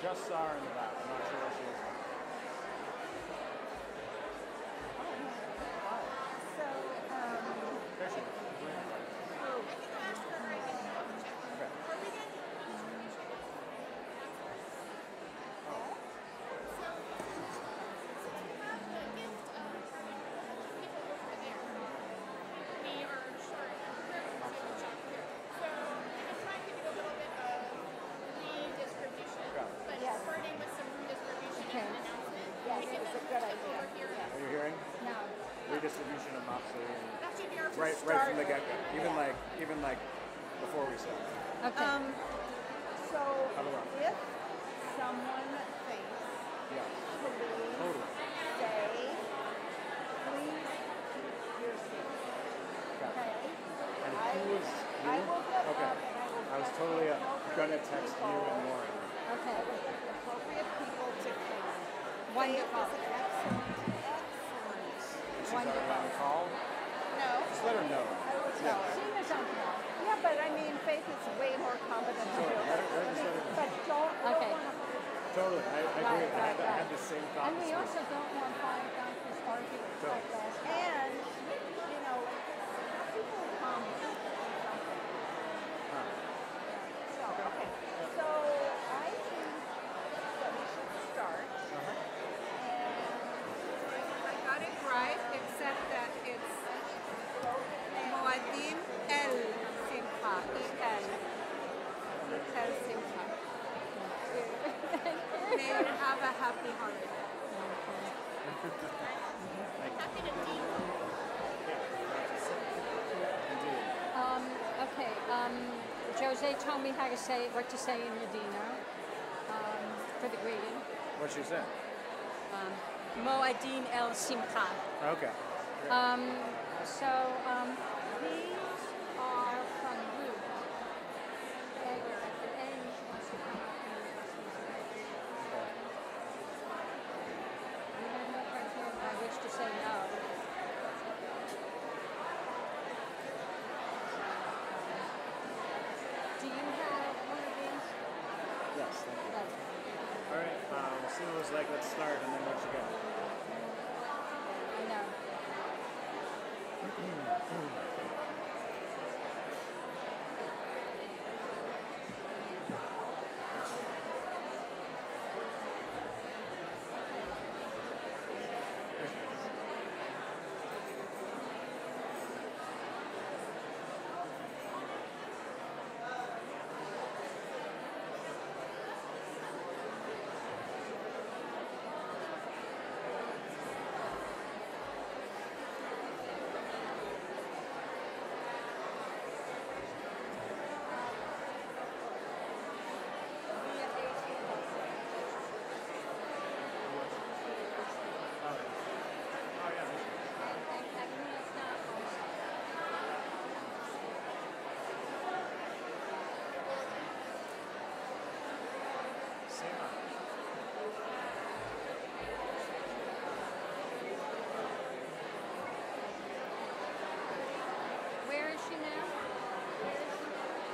just saw her in the back. I'm not sure where she is. There she is. Are you hearing? No. Redistribution of Moxley. That should be our Right from the get-go. Even like before we start. Okay. So if someone thinks, Yes. please Totally. say, please keep your seat. Okay? And who was you? I will get Okay. up and I will I was get totally the appropriate gonna text you people- and Lauren. Okay. the appropriate people to claim. Wonderful. Faith is an excellent. She's already on the call. No. Just let her know. I will tell her. She was on call. Yeah, but I mean, Faith is way more competent than you. But don't. Okay. Totally. I agree. Right, I had the same thought. And we this also week. don't want five doctors arguing like that. And, you know, people come with something. So, okay. So, I think that we should start. I got it right, except that it's Moadim El Simcha, E-L. E-L Simcha. May you have a happy holiday. Happy to meet you. Okay. Jose told me how to say what to say in Medina for the greeting. What'd she say? Moadin El Simcha. Okay. So these are from Ruth. At the end, she wants to come up and we have no criteria by which to say no. Do you have one of these? Yes, thank you. Okay. All right. We'll see what it was like. Let's start, and then what you got. I know. Where is she now? Where is she? Where?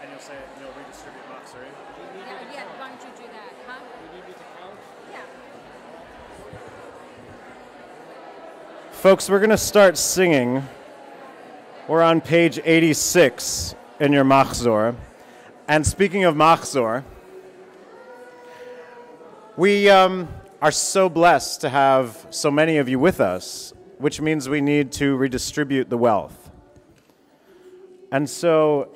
And you'll say you'll redistribute Moxley. Yeah, why don't you do that, huh? Yeah. Folks, we're going to start singing. We're on page 86 in your Machzor. And speaking of Machzor, we are so blessed to have so many of you with us, which means we need to redistribute the wealth. And so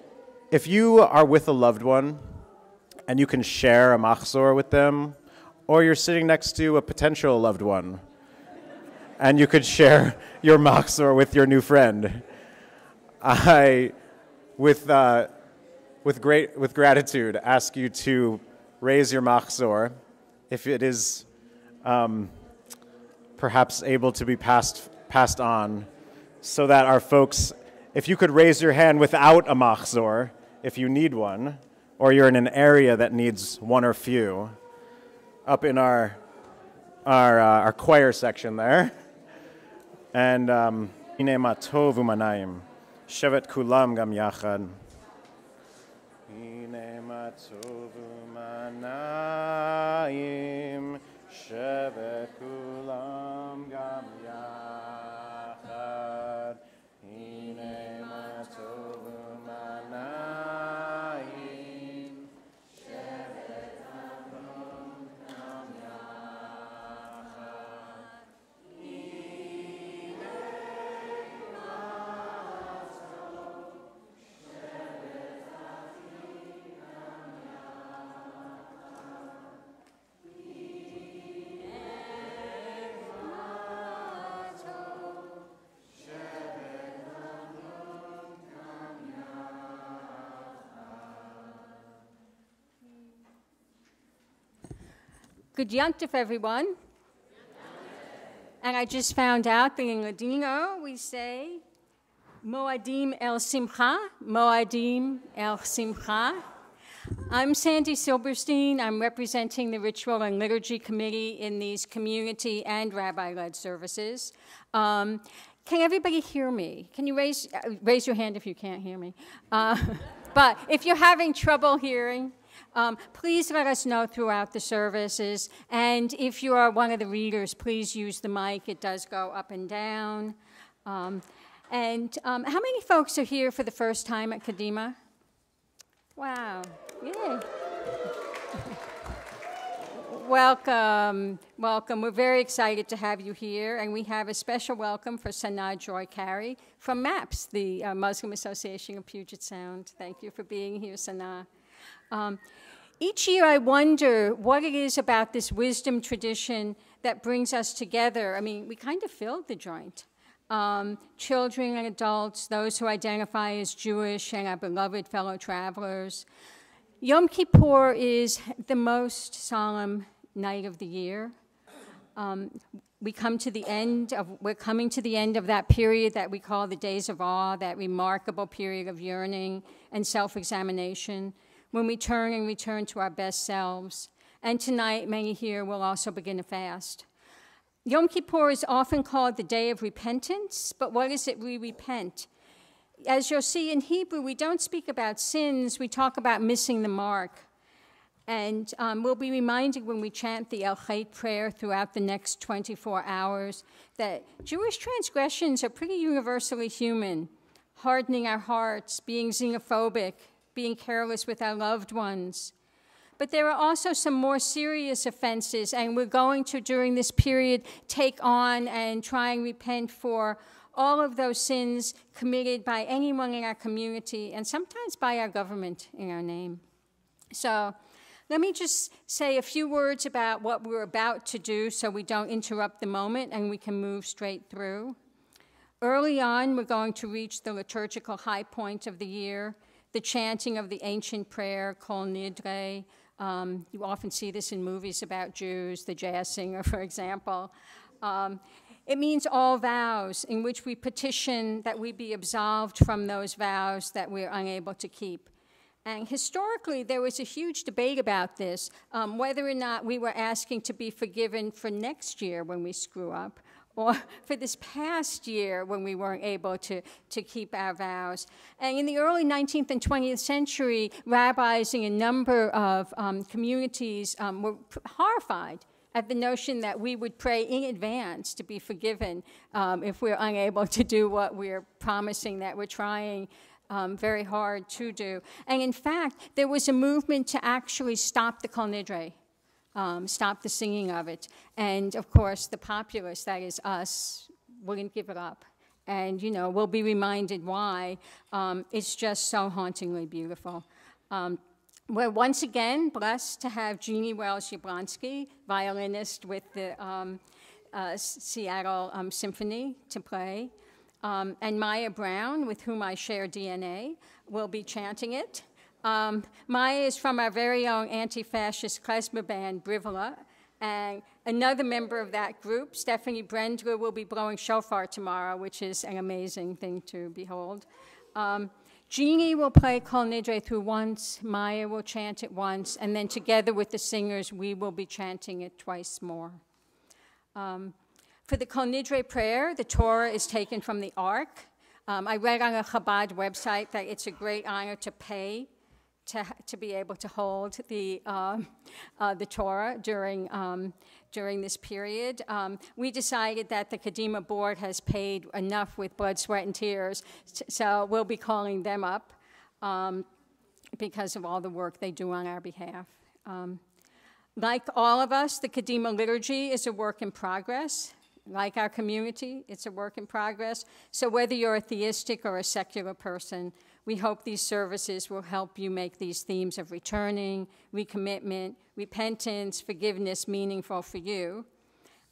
if you are with a loved one and you can share a Machzor with them, or you're sitting next to a potential loved one and you could share your Machzor with your new friend, I, with gratitude, ask you to raise your Machzor if it is perhaps able to be passed passed on so that our folks, if you could raise your hand without a machzor, if you need one, or you're in an area that needs one or few, up in our choir section there. And Hine ma tov u'manayim, shevet kulam gam yachad. Hine ma tov u'manayim, shevet kulam gam yachad. Hine ma tov u'manayim, shevet kulam gam yachad. Good Yontif, everyone. And I just found out that in Ladino we say Moadim el Simcha, Moadim el Simcha. I'm Sandy Silberstein. I'm representing the Ritual and Liturgy Committee in these community and rabbi-led services. Can everybody hear me? Can you raise your hand if you can't hear me? But if you're having trouble hearing, please let us know throughout the services. And if you are one of the readers, please use the mic. It does go up and down. How many folks are here for the first time at Kadima? Wow. Yay. Welcome. Welcome. We're very excited to have you here. And we have a special welcome for Sanaa Joy Carey from MAPS, the Muslim Association of Puget Sound. Thank you for being here, Sanaa. Each year I wonder what it is about this wisdom tradition that brings us together. I mean, we kind of filled the joint. Children and adults, those who identify as Jewish, and our beloved fellow travelers. Yom Kippur is the most solemn night of the year. We're coming to the end of that period that we call the days of awe, that remarkable period of yearning and self-examination, when we turn and return to our best selves. And tonight, many here will also begin a fast. Yom Kippur is often called the Day of Repentance, but what is it we repent? As you'll see in Hebrew, we don't speak about sins, we talk about missing the mark. And we'll be reminded when we chant the El Chait prayer throughout the next 24 hours that Jewish transgressions are pretty universally human, hardening our hearts, being xenophobic, being careless with our loved ones. But there are also some more serious offenses, and we're going to, during this period, take on and try and repent for all of those sins committed by anyone in our community, and sometimes by our government in our name. So let me just say a few words about what we're about to do so we don't interrupt the moment and we can move straight through. Early on, we're going to reach the liturgical high point of the year, the chanting of the ancient prayer, Kol Nidre. You often see this in movies about Jews, the jazz singer, for example. It means all vows, in which we petition that we be absolved from those vows that we're unable to keep. And historically, there was a huge debate about this, whether or not we were asking to be forgiven for next year when we screw up, or for this past year when we weren't able to keep our vows. And in the early 19th and 20th century, rabbis in a number of communities were horrified at the notion that we would pray in advance to be forgiven if we're unable to do what we're promising that we're trying very hard to do. And in fact, there was a movement to actually stop the Kol Nidre, stop the singing of it. And of course, the populace, that is us, wouldn't give it up. And, you know, we'll be reminded why. It's just so hauntingly beautiful. We're once again blessed to have Jeannie Wells-Jablonski, violinist with the Seattle Symphony, to play. And Maya Brown, with whom I share DNA, will be chanting it. Maya is from our very own anti-fascist klezmer band, Brivola, And another member of that group, Stephanie Brendler, will be blowing shofar tomorrow, which is an amazing thing to behold. Jeannie will play Kol Nidre through once, Maya will chant it once, and then together with the singers, we will be chanting it twice more. For the Kol Nidre prayer, the Torah is taken from the Ark. I read on a Chabad website that it's a great honor to pay to be able to hold the Torah during this period. We decided that the Kadima board has paid enough with blood, sweat, and tears, so we'll be calling them up because of all the work they do on our behalf. Like all of us, the Kadima liturgy is a work in progress. Like our community, it's a work in progress. So whether you're a theistic or a secular person, we hope these services will help you make these themes of returning, recommitment, repentance, forgiveness meaningful for you.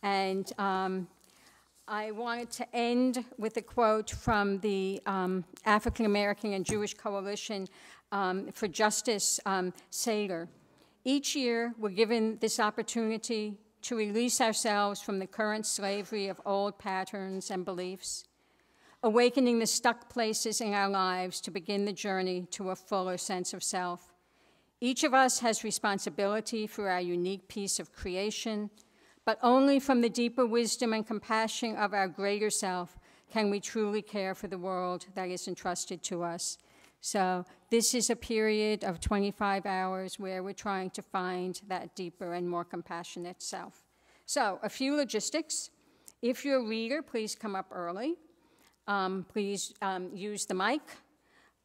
And I wanted to end with a quote from the African American and Jewish Coalition for Justice, Seder. Each year, we're given this opportunity to release ourselves from the current slavery of old patterns and beliefs, awakening the stuck places in our lives to begin the journey to a fuller sense of self. Each of us has responsibility for our unique piece of creation, but only from the deeper wisdom and compassion of our greater self can we truly care for the world that is entrusted to us. So this is a period of 25 hours where we're trying to find that deeper and more compassionate self. So a few logistics. If you're a reader, please come up early. Please use the mic.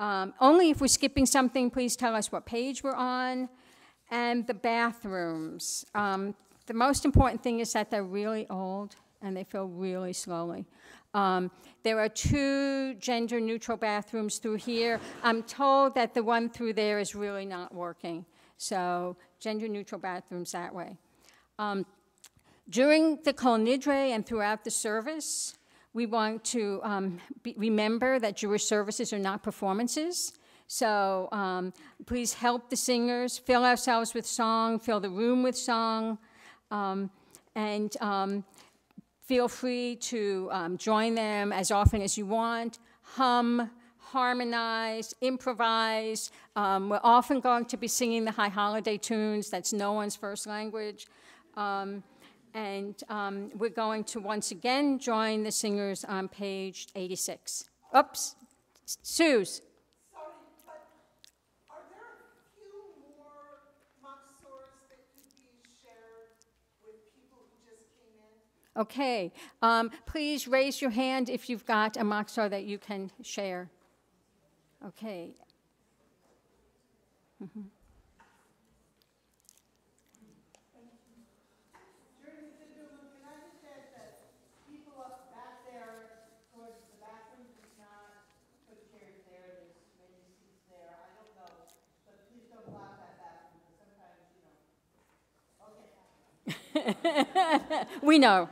Only if we're skipping something, please tell us what page we're on. And the bathrooms. The most important thing is that they're really old and they fill really slowly. There are 2 gender-neutral bathrooms through here. I'm told that the one through there is really not working. So gender-neutral bathrooms that way. During the Kol Nidre and throughout the service, we want to remember that Jewish services are not performances. So please help the singers, fill ourselves with song, fill the room with song, and feel free to join them as often as you want. Hum, harmonize, improvise. We're often going to be singing the high holiday tunes. That's no one's first language. And we're going to once again join the singers on page 86. Oops, Suze. Sorry, but are there a few more Montessors that could be shared with people who just came in? Okay, please raise your hand if you've got a Moxar that you can share. Okay. Mm-hmm. During the video, can I just add that people up back there towards the bathroom do not put chairs there. There's many seats there. I don't know, but please don't block that bathroom because sometimes, Okay. We know.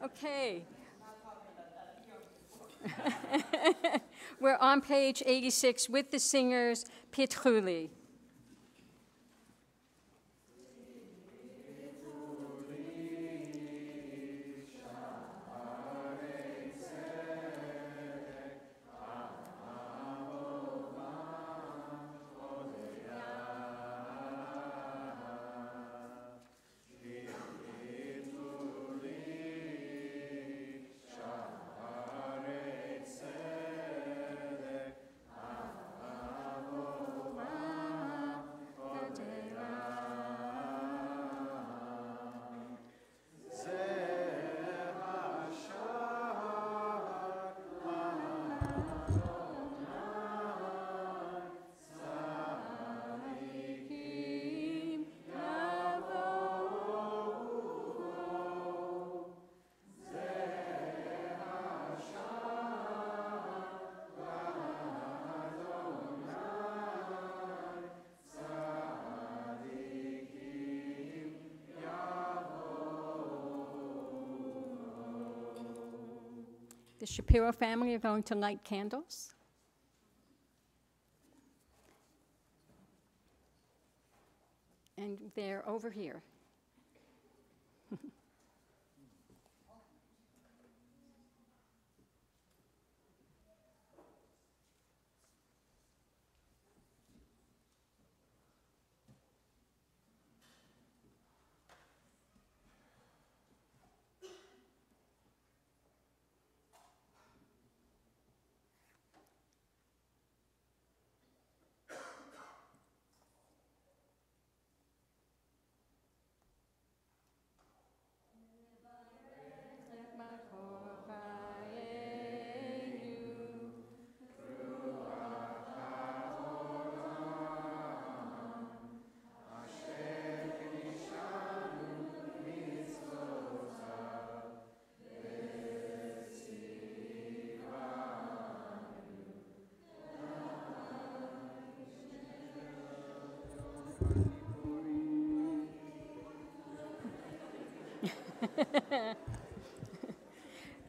Okay. We're on page 86 with the singers Pitruli. The Shapiro family are going to light candles. And they're over here.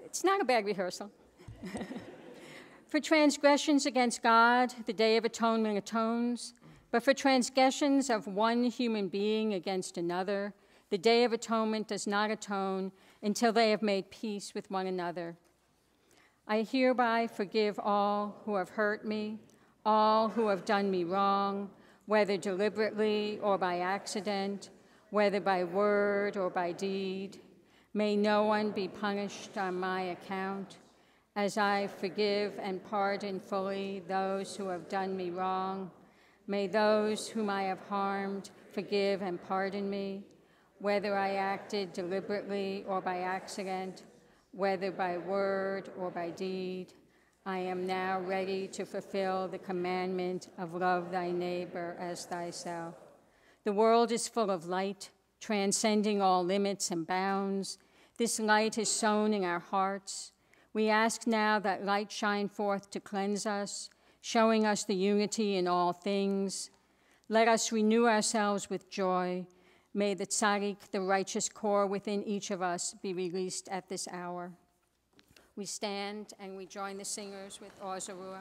It's not a bad rehearsal. For transgressions against God, the Day of Atonement atones, but for transgressions of one human being against another, the Day of Atonement does not atone until they have made peace with one another. I hereby forgive all who have hurt me, all who have done me wrong, whether deliberately or by accident, whether by word or by deed. May no one be punished on my account, as I forgive and pardon fully those who have done me wrong. May those whom I have harmed forgive and pardon me, whether I acted deliberately or by accident, whether by word or by deed. I am now ready to fulfill the commandment of love thy neighbor as thyself. The world is full of light, transcending all limits and bounds. This light is sown in our hearts. We ask now that light shine forth to cleanse us, showing us the unity in all things. Let us renew ourselves with joy. May the tzaddik, the righteous core within each of us, be released at this hour. We stand and we join the singers with Oz Zarua.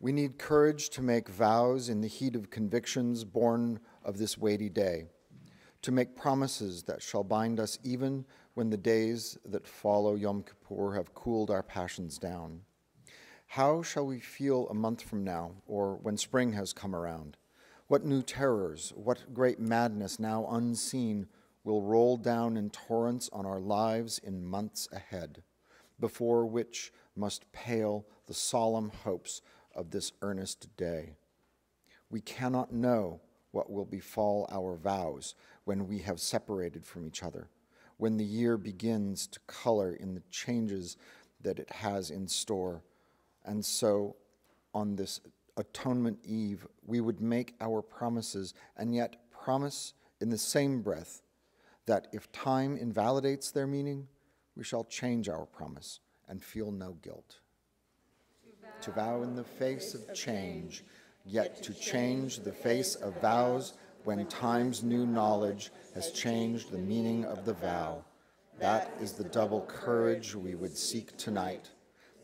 We need courage to make vows in the heat of convictions born of this weighty day, to make promises that shall bind us even when the days that follow Yom Kippur have cooled our passions down. How shall we feel a month from now, or when spring has come around? What new terrors, what great madness now unseen will roll down in torrents on our lives in months ahead, before which must pale the solemn hopes of this earnest day. We cannot know what will befall our vows when we have separated from each other, when the year begins to color in the changes that it has in store. And so, on this Atonement Eve, we would make our promises and yet promise in the same breath that if time invalidates their meaning, we shall change our promise and feel no guilt. To vow in the face of change, yet to change the face of vows when time's new knowledge has changed the meaning of the vow. That is the double courage we would seek tonight,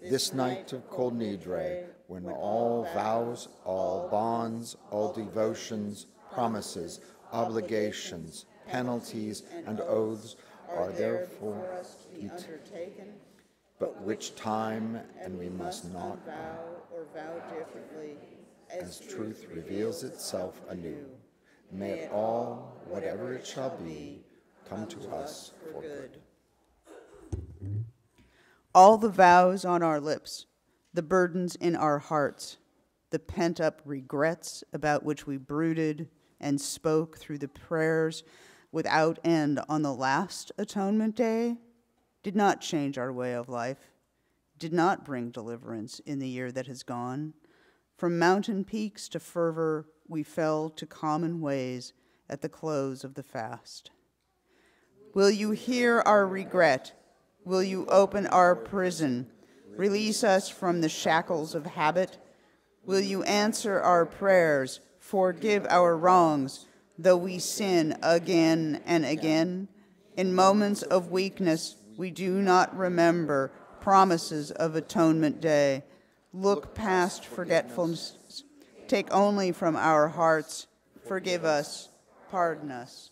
this night of Kol Nidre, when all vows, all bonds, all devotions, promises, obligations, penalties, and oaths are therefore us to be undertaken, but which time, and we must not vow or vow differently, as truth reveals itself anew. May it all, whatever it shall be, come to us for good. All the vows on our lips, the burdens in our hearts, the pent-up regrets about which we brooded and spoke through the prayers without end on the last Atonement Day, did not change our way of life, did not bring deliverance in the year that has gone. From mountain peaks to fervor, we fell to common ways at the close of the fast. Will you hear our regret? Will you open our prison, release us from the shackles of habit? Will you answer our prayers, forgive our wrongs, though we sin again and again? In moments of weakness, we do not remember promises of Atonement Day. Look past forgetfulness. Take only from our hearts. Forgive us. Pardon us.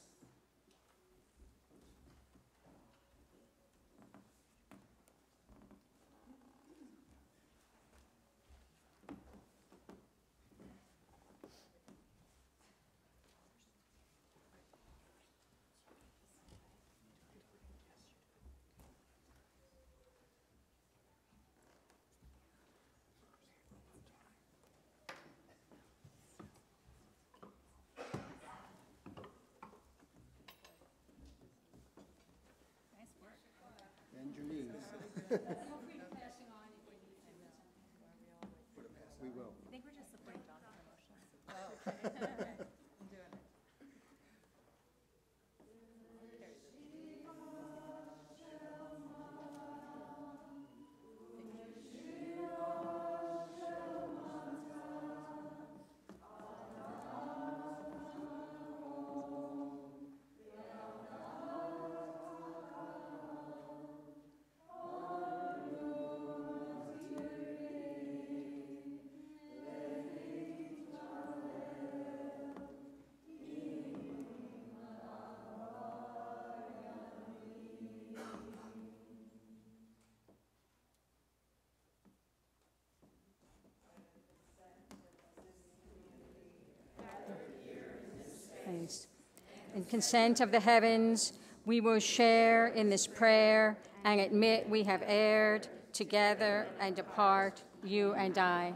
Thanks. In consent of the heavens, we will share in this prayer and admit we have erred together and apart, you and I.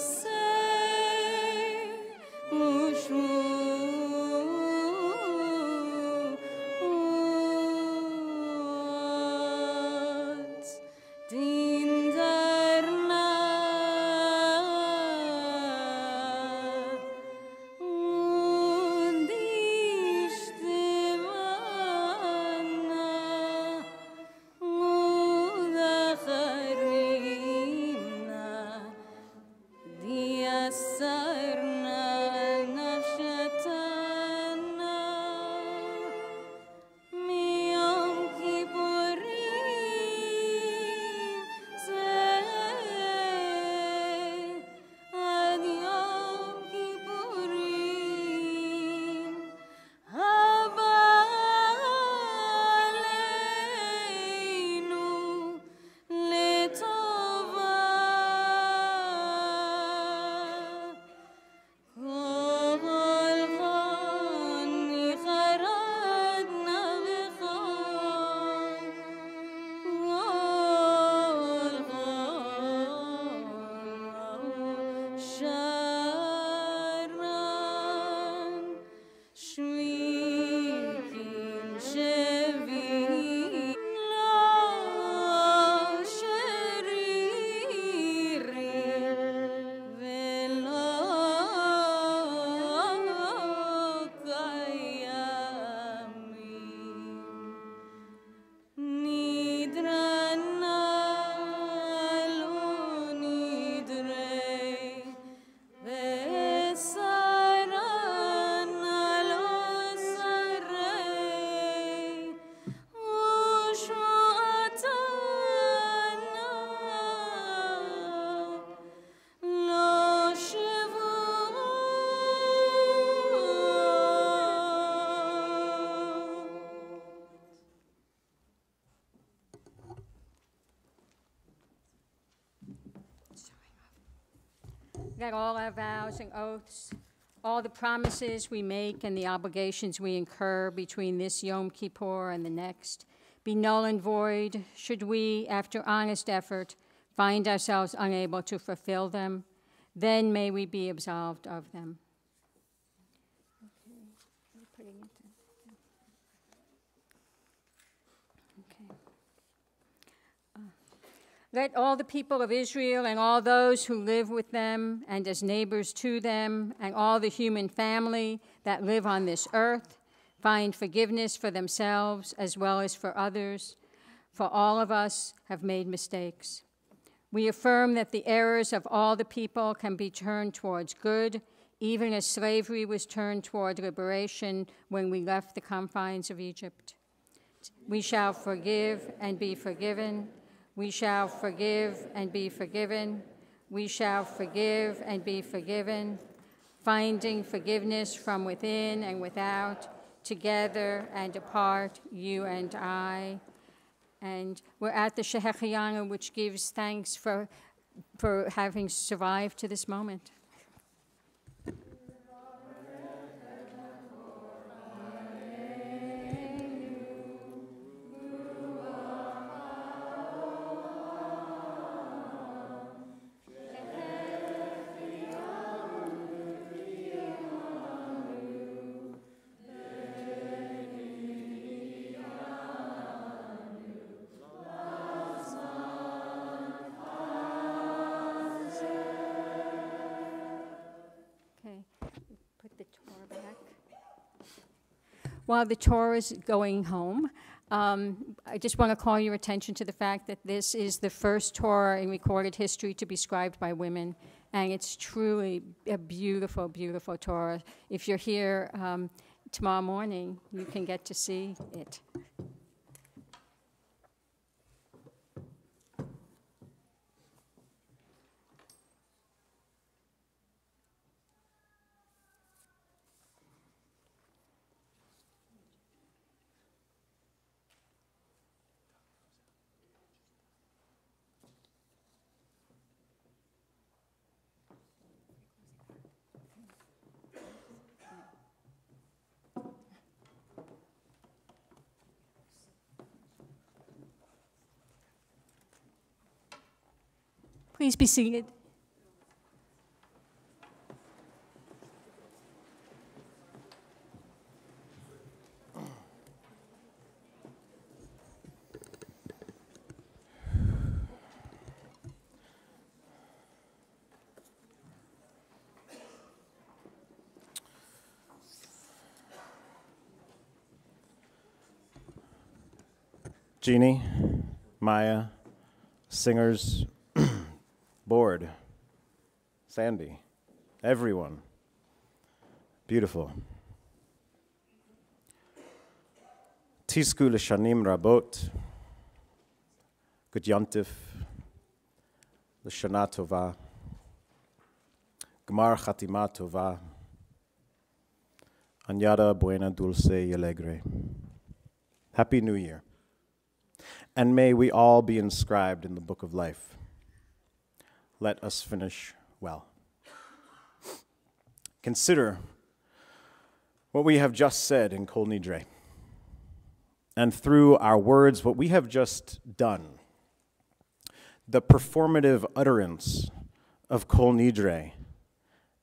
Say That all our vows and oaths, all the promises we make and the obligations we incur between this Yom Kippur and the next be null and void should we, after honest effort, find ourselves unable to fulfill them, then may we be absolved of them. Let all the people of Israel and all those who live with them and as neighbors to them and all the human family that live on this earth find forgiveness for themselves as well as for others, for all of us have made mistakes. We affirm that the errors of all the people can be turned towards good, even as slavery was turned toward liberation when we left the confines of Egypt. We shall forgive and be forgiven. We shall forgive and be forgiven. We shall forgive and be forgiven, finding forgiveness from within and without, together and apart, you and I. And we're at the Shehecheyanu, which gives thanks for having survived to this moment. While the Torah is going home, I just want to call your attention to the fact that this is the first Torah in recorded history to be scribed by women, and it's truly a beautiful, beautiful Torah. If you're here tomorrow morning, you can get to see it. Please be seated. Jeannie, Maya, singers, Board, Sandy, Everyone. Beautiful. Tisku l'shanim rabot, good yontif, l'shana tova, gmar chatima tova, añada buena dulce y alegre. Happy New Year. And may we all be inscribed in the book of life. Let us finish well. Consider what we have just said in Kol Nidre, and through our words, what we have just done. The performative utterance of Kol Nidre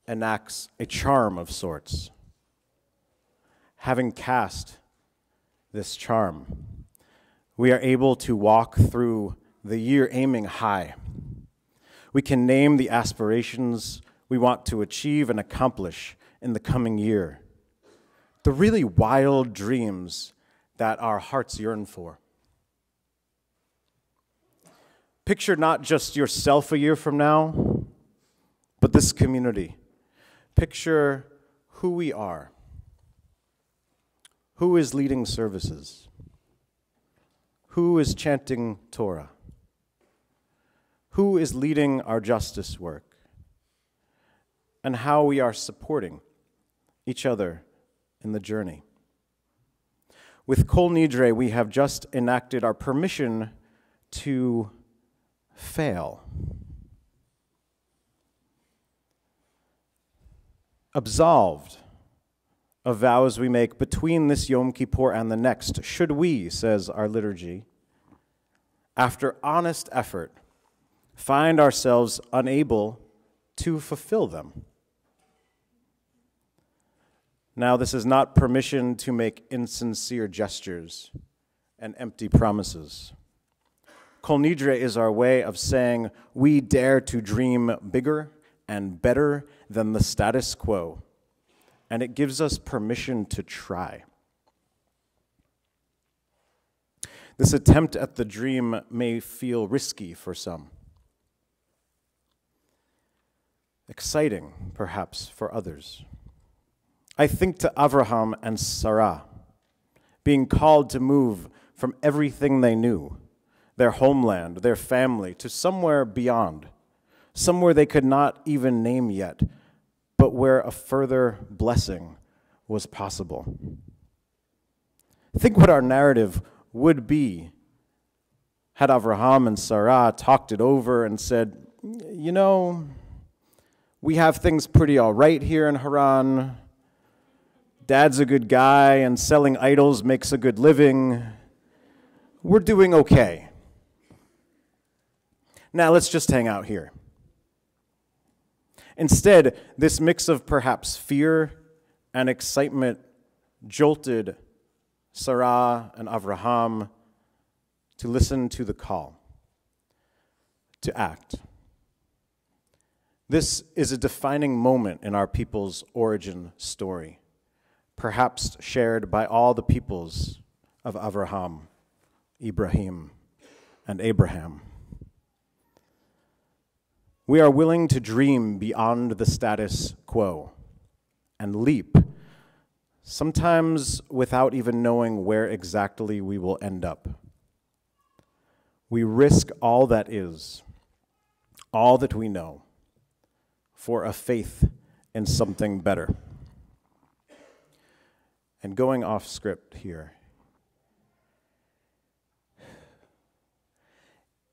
enacts a charm of sorts. Having cast this charm, we are able to walk through the year aiming high. We can name the aspirations we want to achieve and accomplish in the coming year. The really wild dreams that our hearts yearn for. Picture not just yourself a year from now, but this community. Picture who we are. Who is leading services? Who is chanting Torah? Who is leading our justice work? And how we are supporting each other in the journey. With Kol Nidre, we have just enacted our permission to fail. Absolved of vows we make between this Yom Kippur and the next, should we, says our liturgy, after honest effort, find ourselves unable to fulfill them. Now, this is not permission to make insincere gestures and empty promises. Kol Nidre is our way of saying we dare to dream bigger and better than the status quo, and it gives us permission to try. This attempt at the dream may feel risky for some, exciting perhaps for others. I think to Avraham and Sarah, being called to move from everything they knew, their homeland, their family, to somewhere beyond, somewhere they could not even name yet, but where a further blessing was possible. Think what our narrative would be had Avraham and Sarah talked it over and said, you know, we have things pretty all right here in Haran. Dad's a good guy, and selling idols makes a good living. We're doing okay. Now let's just hang out here. Instead, this mix of perhaps fear and excitement jolted Sarah and Avraham to listen to the call, to act. This is a defining moment in our people's origin story, perhaps shared by all the peoples of Avraham, Ibrahim, and Abraham. We are willing to dream beyond the status quo and leap, sometimes without even knowing where exactly we will end up. We risk all that is, all that we know, for a faith in something better. And going off script here,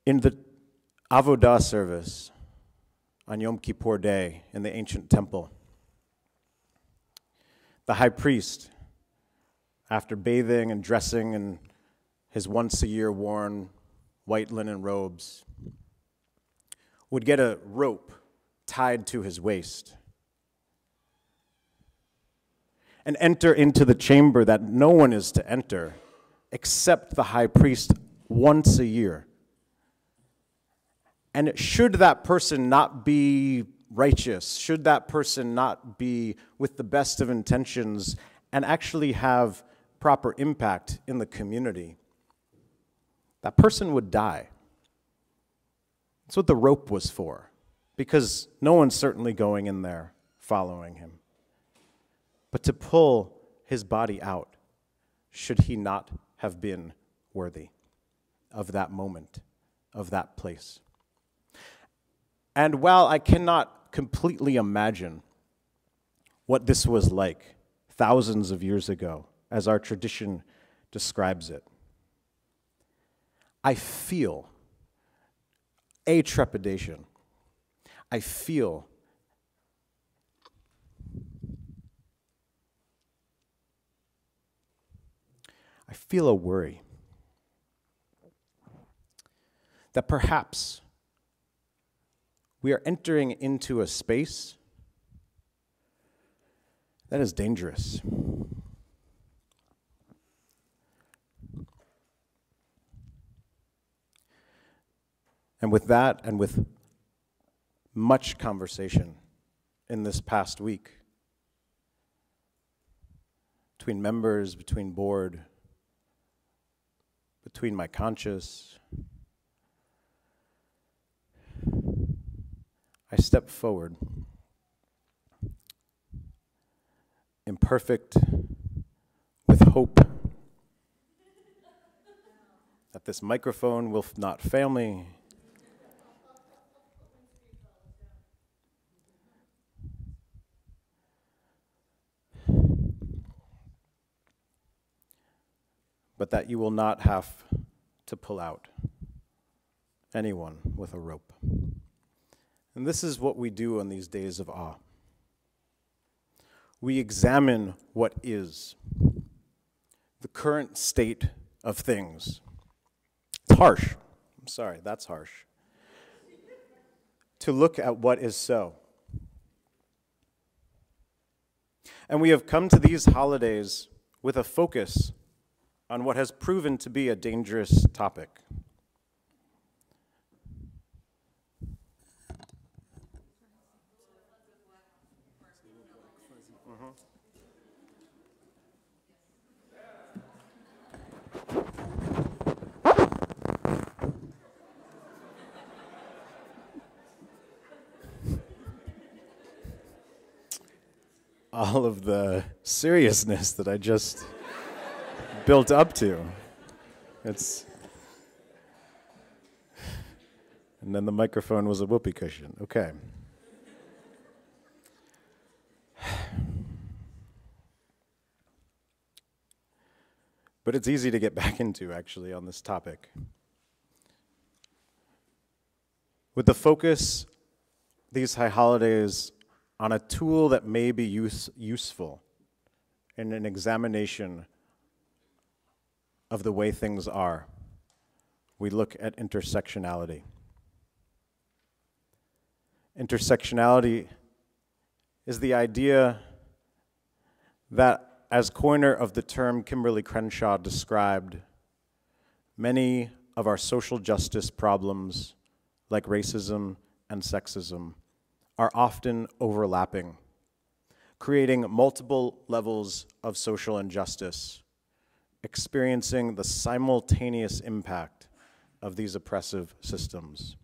in the Avodah service on Yom Kippur Day in the ancient temple, the high priest, after bathing and dressing in his once-a-year worn white linen robes, would get a rope tied to his waist and enter into the chamber that no one is to enter except the high priest once a year. And should that person not be righteous, should that person not be with the best of intentions and actually have proper impact in the community, that person would die. That's what the rope was for, because no one's certainly going in there following him, but to pull his body out, should he not have been worthy of that moment, of that place. And while I cannot completely imagine what this was like thousands of years ago, as our tradition describes it, I feel a trepidation. I feel a worry that perhaps we are entering into a space that is dangerous. And with that, and with much conversation in this past week between members, between board, between my conscious, I step forward, imperfect, with hope that this microphone will not fail me. But that you will not have to pull out anyone with a rope. And this is what we do on these days of awe. We examine what is, the current state of things. It's harsh. I'm sorry, that's harsh. To look at what is so. And we have come to these holidays with a focus on what has proven to be a dangerous topic. All of the seriousness that I just built up to. And then the microphone was a whoopee cushion. Okay. But it's easy to get back into, actually, on this topic. With the focus, these high holidays, on a tool that may be useful in an examination of the way things are, we look at intersectionality. Intersectionality is the idea that, as coiner of the term Kimberly Crenshaw described, many of our social justice problems, like racism and sexism, are often overlapping, creating multiple levels of social injustice, experiencing the simultaneous impact of these oppressive systems.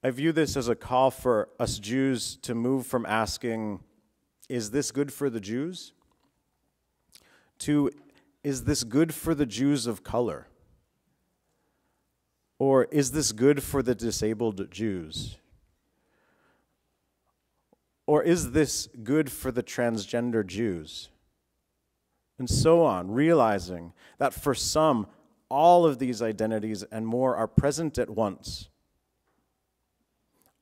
I view this as a call for us Jews to move from asking, is this good for the Jews? To, is this good for the Jews of color? Or is this good for the disabled Jews? Or is this good for the transgender Jews? And so on, realizing that for some, all of these identities and more are present at once.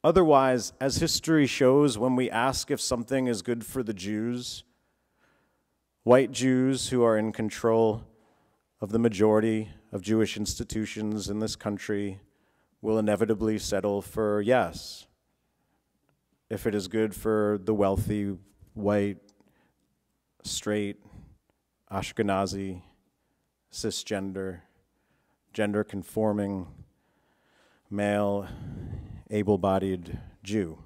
Otherwise, as history shows, when we ask if something is good for the Jews, white Jews who are in control of the majority of Jewish institutions in this country will inevitably settle for yes. If it is good for the wealthy, white, straight, Ashkenazi, cisgender, gender-conforming, male, able-bodied Jew.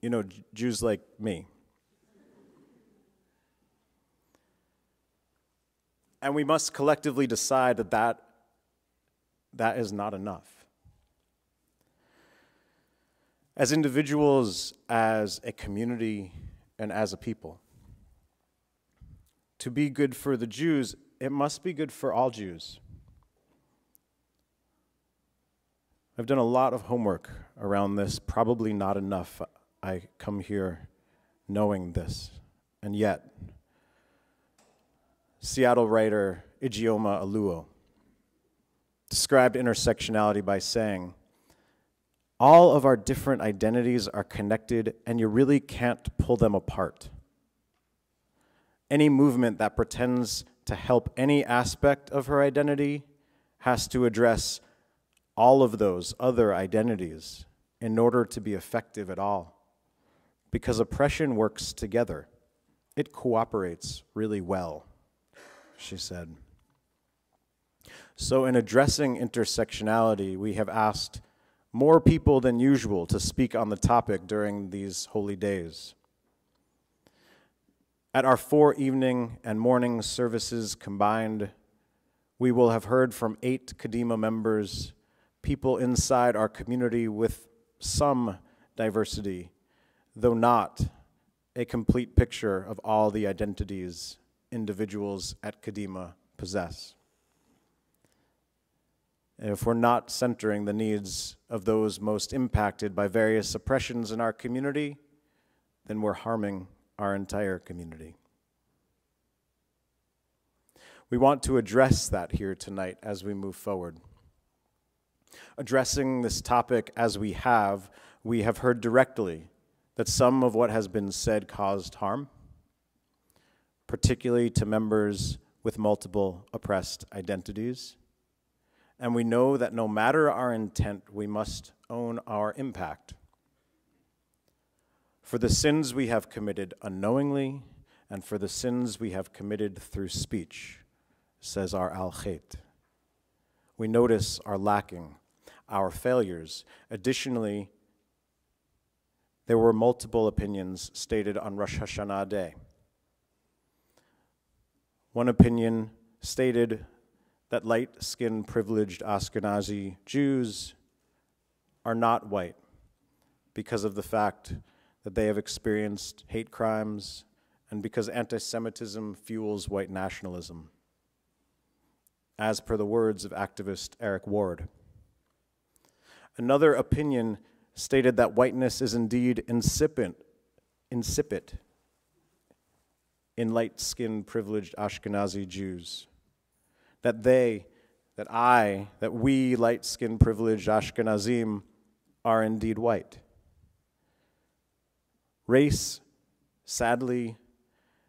You know, Jews like me. And we must collectively decide that is not enough. as individuals, as a community, and as a people. To be good for the Jews, it must be good for all Jews. I've done a lot of homework around this, probably not enough. I come here knowing this, and yet, Seattle writer Ijeoma Oluo described intersectionality by saying, all of our different identities are connected, and you really can't pull them apart. Any movement that pretends to help any aspect of her identity has to address all of those other identities in order to be effective at all. Because oppression works together. It cooperates really well, she said. So in addressing intersectionality, we have asked more people than usual to speak on the topic during these holy days. At our 4 evening and morning services combined, we will have heard from 8 Kadima members, people inside our community with some diversity, though not a complete picture of all the identities individuals at Kadima possess. And if we're not centering the needs of those most impacted by various oppressions in our community, then we're harming our entire community. We want to address that here tonight as we move forward. Addressing this topic as we have heard directly that some of what has been said caused harm, particularly to members with multiple oppressed identities. And we know that no matter our intent, we must own our impact. For the sins we have committed unknowingly, and for the sins we have committed through speech, says our Al-Khayt. We notice our lacking, our failures. Additionally, there were multiple opinions stated on Rosh Hashanah Day. One opinion stated that light-skinned, privileged Ashkenazi Jews are not white because of the fact that they have experienced hate crimes and because anti-Semitism fuels white nationalism, as per the words of activist Eric Ward. Another opinion stated that whiteness is indeed insipid in light-skinned, privileged Ashkenazi Jews. That we light-skinned, privileged Ashkenazim are indeed white. Race, sadly,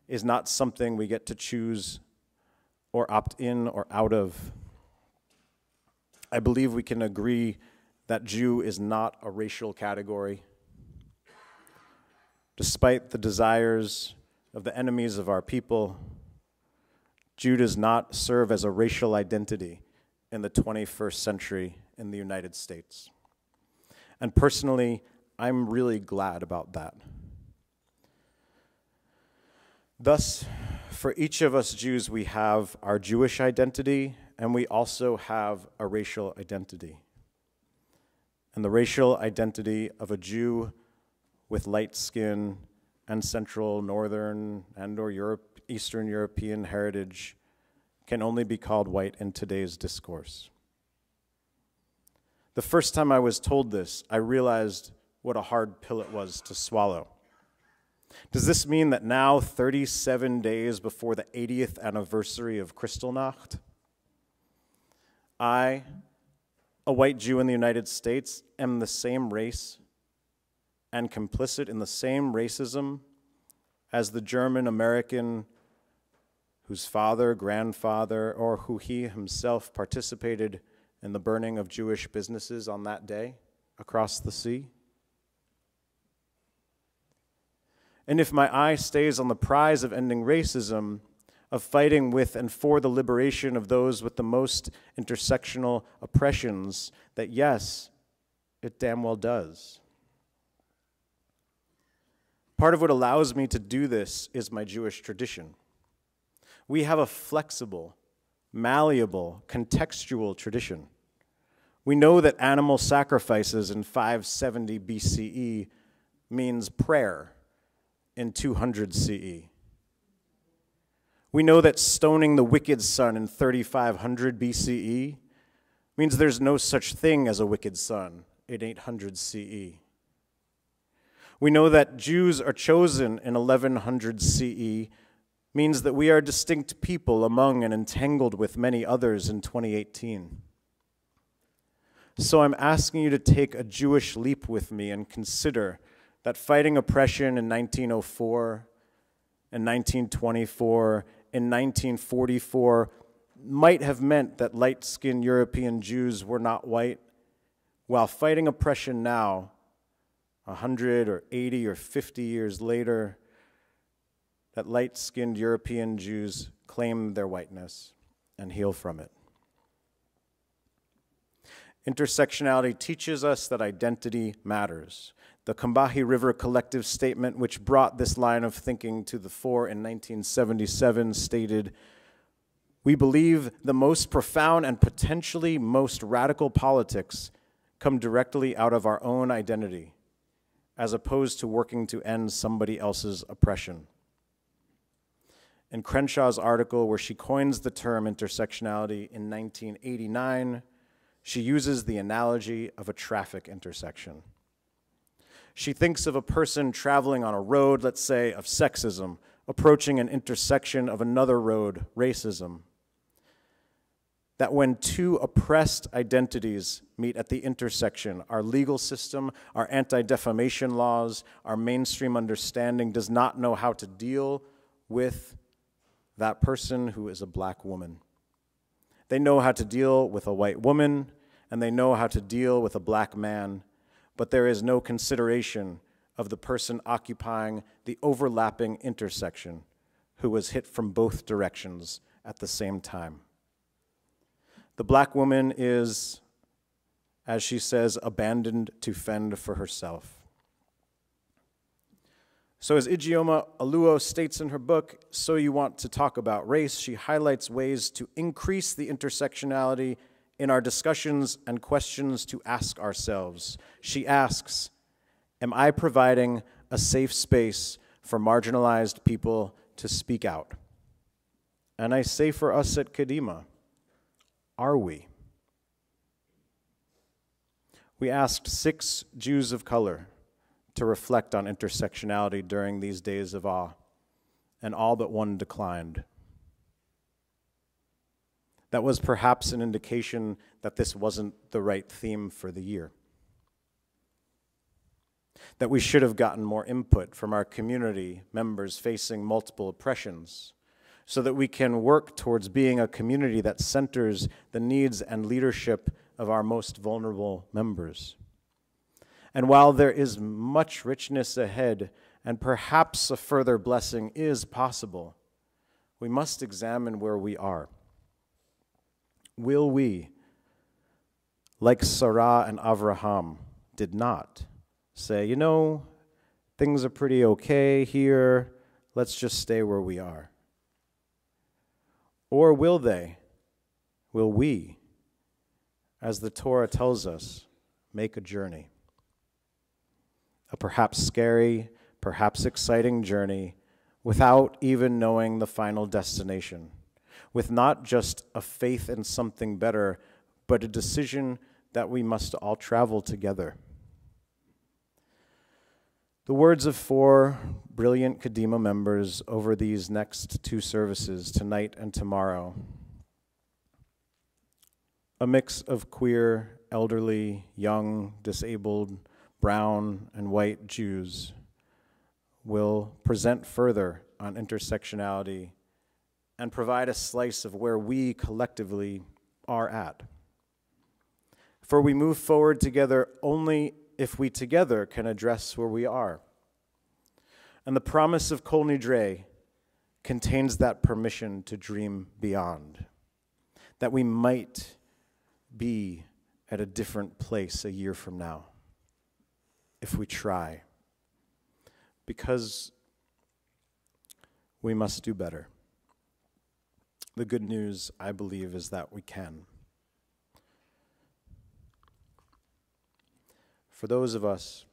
is not something we get to choose or opt in or out of. I believe we can agree that Jew is not a racial category. Despite the desires of the enemies of our people, Jew does not serve as a racial identity in the 21st century in the United States. And personally, I'm really glad about that. Thus, for each of us Jews, we have our Jewish identity, and we also have a racial identity. And the racial identity of a Jew with light skin and Central, Northern, and/or Eastern European heritage can only be called white in today's discourse. The first time I was told this, I realized what a hard pill it was to swallow. Does this mean that now, 37 days before the 80th anniversary of Kristallnacht, I, a white Jew in the United States, am the same race and complicit in the same racism as the German American whose father, grandfather, or who he himself participated in the burning of Jewish businesses on that day across the sea? And if my eye stays on the prize of ending racism, of fighting with and for the liberation of those with the most intersectional oppressions, that yes, it damn well does. Part of what allows me to do this is my Jewish tradition. We have a flexible, malleable, contextual tradition. We know that animal sacrifices in 570 BCE means prayer in 200 CE. We know that stoning the wicked son in 3500 BCE means there's no such thing as a wicked son in 800 CE. We know that Jews are chosen in 1100 CE means that we are distinct people among and entangled with many others in 2018. So I'm asking you to take a Jewish leap with me and consider that fighting oppression in 1904, in 1924, in 1944 might have meant that light-skinned European Jews were not white, while fighting oppression now, 100 or 80 or 50 years later, that light-skinned European Jews claim their whiteness and heal from it. Intersectionality teaches us that identity matters. The Combahee River Collective Statement, which brought this line of thinking to the fore in 1977, stated, "We believe the most profound and potentially most radical politics come directly out of our own identity, as opposed to working to end somebody else's oppression." In Crenshaw's article, where she coins the term intersectionality in 1989, she uses the analogy of a traffic intersection. She thinks of a person traveling on a road, let's say, of sexism, approaching an intersection of another road, racism. That when two oppressed identities meet at the intersection, our legal system, our anti-defamation laws, our mainstream understanding does not know how to deal with that person who is a black woman. They know how to deal with a white woman, and they know how to deal with a black man, but there is no consideration of the person occupying the overlapping intersection who was hit from both directions at the same time. The black woman is, as she says, abandoned to fend for herself. So as Ijeoma Oluo states in her book, So You Want to Talk About Race, she highlights ways to increase the intersectionality in our discussions and questions to ask ourselves. She asks, am I providing a safe space for marginalized people to speak out? And I say for us at Kadima, are we? We asked 6 Jews of color to reflect on intersectionality during these days of awe, and all but one declined. That was perhaps an indication that this wasn't the right theme for the year. That we should have gotten more input from our community members facing multiple oppressions, so that we can work towards being a community that centers the needs and leadership of our most vulnerable members. And while there is much richness ahead, and perhaps a further blessing is possible, we must examine where we are. Will we, like Sarah and Avraham did not, say, you know, things are pretty okay here, let's just stay where we are? Or will we, as the Torah tells us, make a journey? A perhaps scary, perhaps exciting journey without even knowing the final destination, with not just a faith in something better, but a decision that we must all travel together. The words of 4 brilliant Kadima members over these next 2 services, tonight and tomorrow. A mix of queer, elderly, young, disabled, brown, and white Jews will present further on intersectionality and provide a slice of where we collectively are at. For we move forward together only if we together can address where we are. And the promise of Kol Nidre contains that permission to dream beyond, that we might be at a different place a year from now, if we try, because we must do better. The good news, I believe, is that we can. for those of us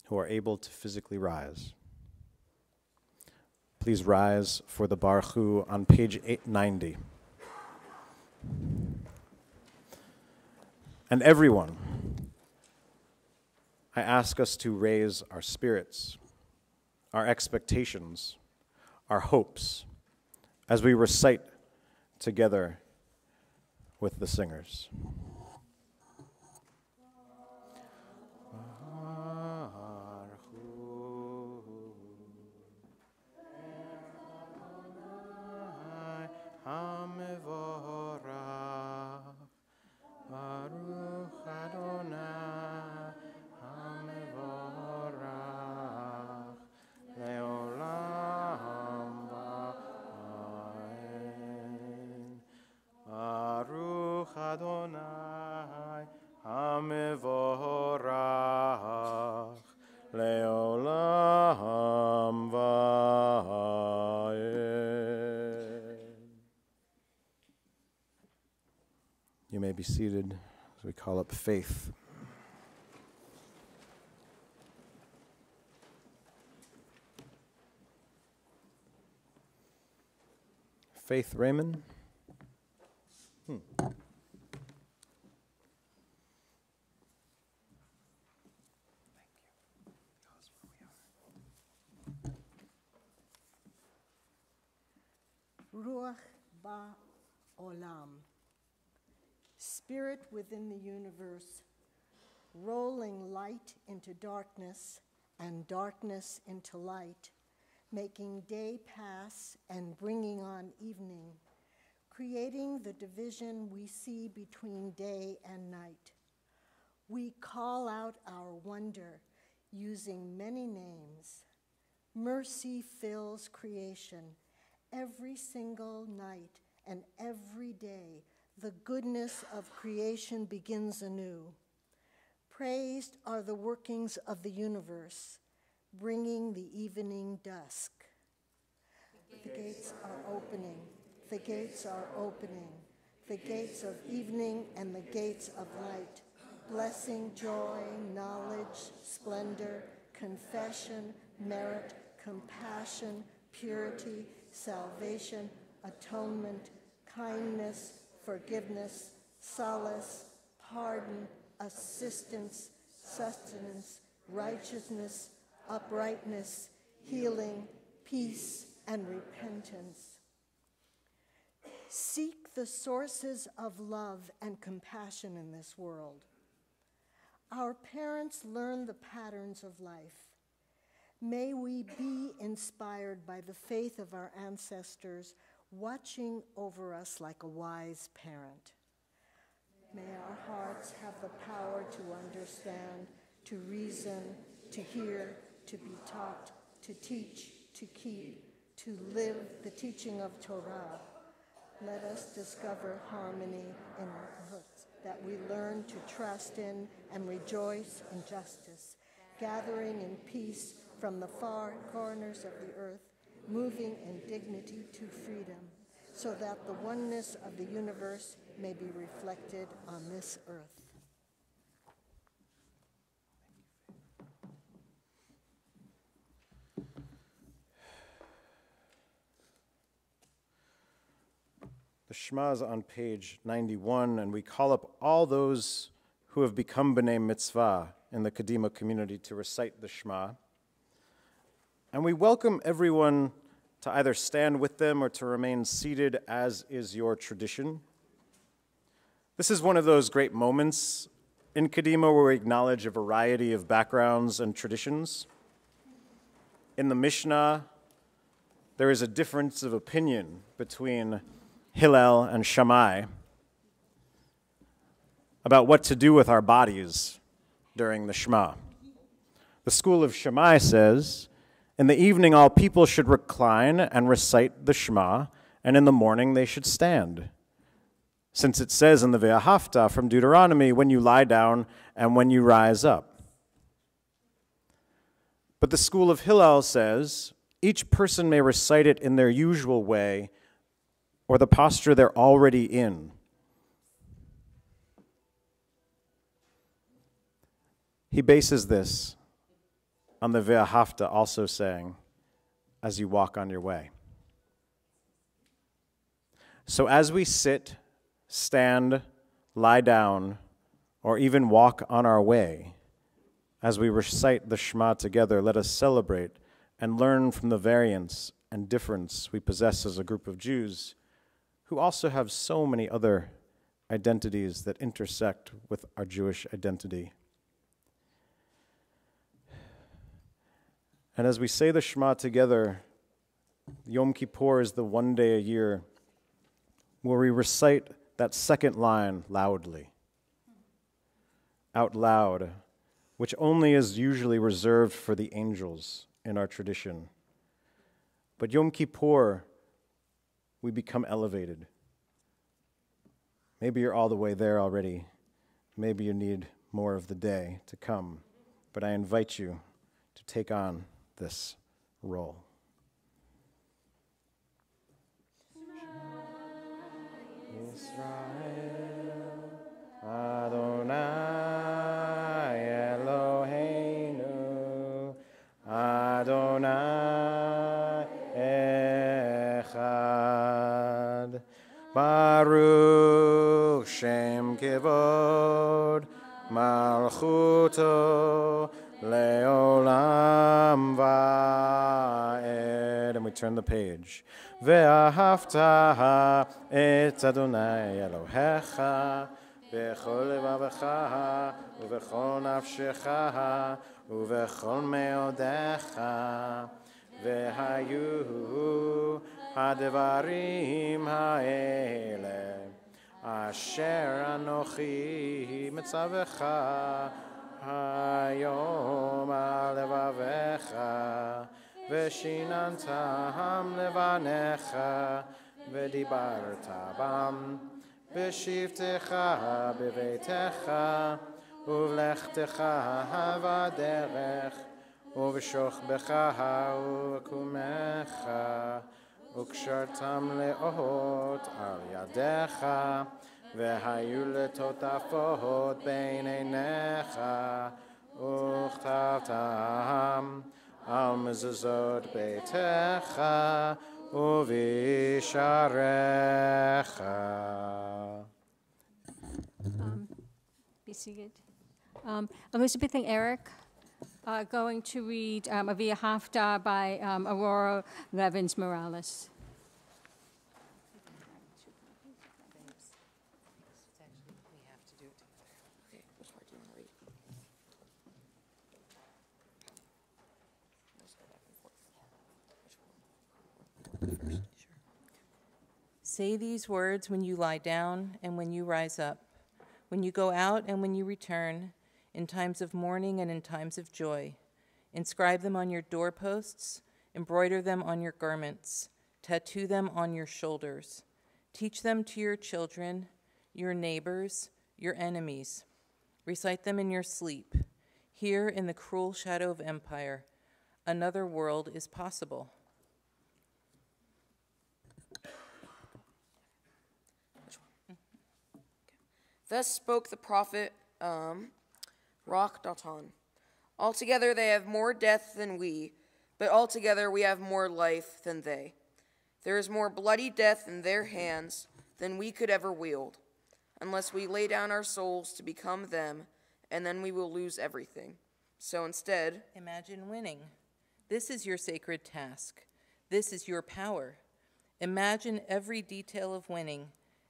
who are able to physically rise. Please rise for the Baruch Hu on page 890. And everyone, I ask us to raise our spirits, our expectations, our hopes, as we recite together with the singers. Adonai, Hamevorach, Leolam Vaed. You may be seated as we call up Faith. Faith Raymond. Ruach Ba'olam, spirit within the universe, rolling light into darkness and darkness into light, making day pass and bringing on evening, creating the division we see between day and night. We call out our wonder using many names. Mercy fills creation. Every single night and every day, the goodness of creation begins anew. Praised are the workings of the universe, bringing the evening dusk. The gates are opening, the gates are opening, the gates of evening and the gates of light. Blessing, joy, knowledge, splendor, confession, merit, compassion, purity, salvation, atonement, kindness, forgiveness, solace, pardon, assistance, sustenance, righteousness, uprightness, healing, peace, and repentance. Seek the sources of love and compassion in this world. Our parents learned the patterns of life. May we be inspired by the faith of our ancestors, watching over us like a wise parent. May our hearts have the power to understand, to reason, to hear, to be taught, to teach, to keep, to live the teaching of Torah. Let us discover harmony in our hearts, that we learn to trust in and rejoice in justice, gathering in peace from the far corners of the earth, moving in dignity to freedom, so that the oneness of the universe may be reflected on this earth. The Shema is on page 91, and we call up all those who have become B'nai Mitzvah in the Kadima community to recite the Shema. And we welcome everyone to either stand with them or to remain seated, as is your tradition. This is one of those great moments in Kadima where we acknowledge a variety of backgrounds and traditions. In the Mishnah, there is a difference of opinion between Hillel and Shammai about what to do with our bodies during the Shema. The school of Shammai says, in the evening all people should recline and recite the Shema, and in the morning they should stand. Since it says in the Ve'ahavta from Deuteronomy, when you lie down and when you rise up. But the school of Hillel says, each person may recite it in their usual way or the posture they're already in. He bases this on the Ve'ahavta also saying, as you walk on your way. So as we sit, stand, lie down, or even walk on our way, as we recite the Shema together, let us celebrate and learn from the variance and difference we possess as a group of Jews who also have so many other identities that intersect with our Jewish identity. And as we say the Shema together, Yom Kippur is the one day a year where we recite that second line loudly, out loud, which only is usually reserved for the angels in our tradition. But Yom Kippur, we become elevated. Maybe you're all the way there already. Maybe you need more of the day to come. But I invite you to take on this role. Israel, Adonai Eloheinu, Adonai Echad, Baruch Shem Kivod, Malchuto Leolam Va'ed. And we turn the page. Ve'ahavta et Adonai Elohecha bechol levavecha uvechol nafshecha uvechol meodecha vehayu hadevarim ha'ele asher anochi mitzavecha hayom al levavecha ושיננתם לבניך ודיברת בם בשבתך בביתך ובלכתך בדרך ובשוכבך ובקומך וקשרתם לאות על ידיך והיו לטוטפות בין עיניך וכתבתם על מזוזות ביתך ובשעריך. Be seated. Elizabeth and Eric are going to read a Via Haftarah by Aurora Levins Morales. Say these words when you lie down and when you rise up, when you go out and when you return, in times of mourning and in times of joy. Inscribe them on your doorposts, embroider them on your garments, tattoo them on your shoulders. Teach them to your children, your neighbors, your enemies. Recite them in your sleep. Here in the cruel shadow of empire, another world is possible. Thus spoke the prophet Roch Datan. Altogether they have more death than we, but altogether we have more life than they. There is more bloody death in their hands than we could ever wield, unless we lay down our souls to become them, and then we will lose everything. So instead, imagine winning. This is your sacred task. This is your power. Imagine every detail of winning,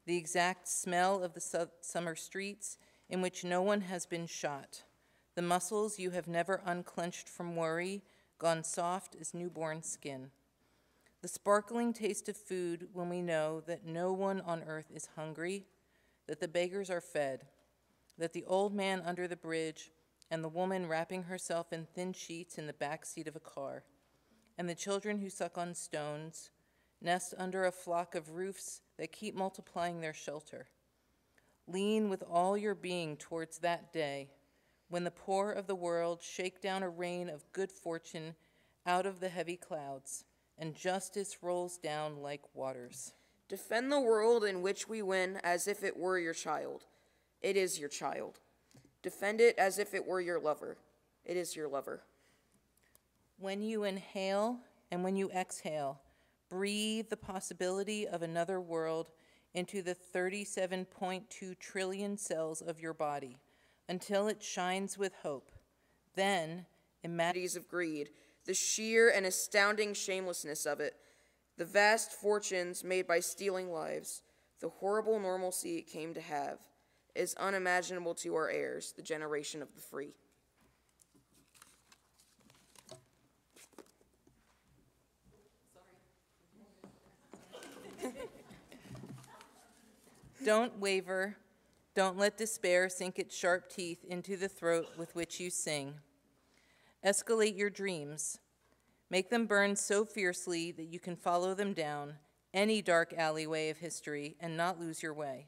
the exact smell of the summer streets in which no one has been shot, the muscles you have never unclenched from worry, gone soft as newborn skin, the sparkling taste of food when we know that no one on earth is hungry, that the beggars are fed, that the old man under the bridge and the woman wrapping herself in thin sheets in the back seat of a car, and the children who suck on stones, nest under a flock of roofs that keep multiplying their shelter. Lean with all your being towards that day when the poor of the world shake down a rain of good fortune out of the heavy clouds, and justice rolls down like waters. defend the world in which we win as if it were your child. It is your child. Defend it as if it were your lover. It is your lover. When you inhale and when you exhale, breathe the possibility of another world into the 37.2 trillion cells of your body until it shines with hope. Then, imagine Of greed, the sheer and astounding shamelessness of it, the vast fortunes made by stealing lives, the horrible normalcy it came to have, is unimaginable to our heirs, the generation of the free. Don't waver. Don't let despair sink its sharp teeth into the throat with which you sing. Escalate your dreams. Make them burn so fiercely that you can follow them down any dark alleyway of history and not lose your way.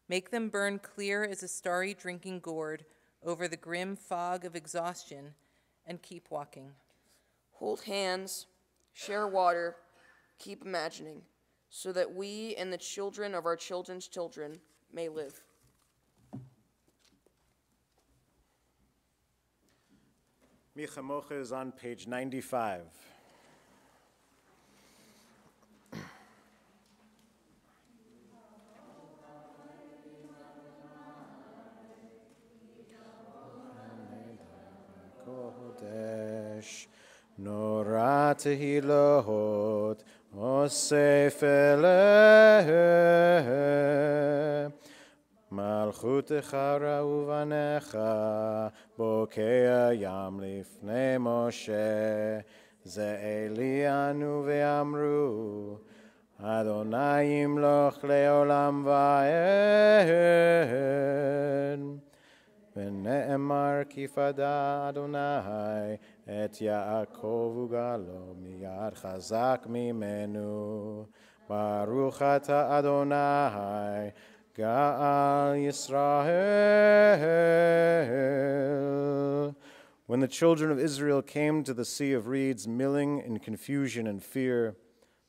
Make them burn clear as a starry drinking gourd over the grim fog of exhaustion and keep walking. Hold hands, share water, keep imagining, so that we and the children of our children's children may live. Mi Chamocha is on page 95. Kodesh Nora Tehilot Osef Eleh Malchutecha ra'uvanecha Bokea yam lifnei Moshe Ze Elianu ve'amru Adonai yimloch le'olam va'ed ונאמר כי פדה אדוני את יעקב וגאלו מיד חזק ממנו. ברוך אתה אדוני גאל ישראל. When the children of Israel came to the Sea of Reeds, milling in confusion and fear,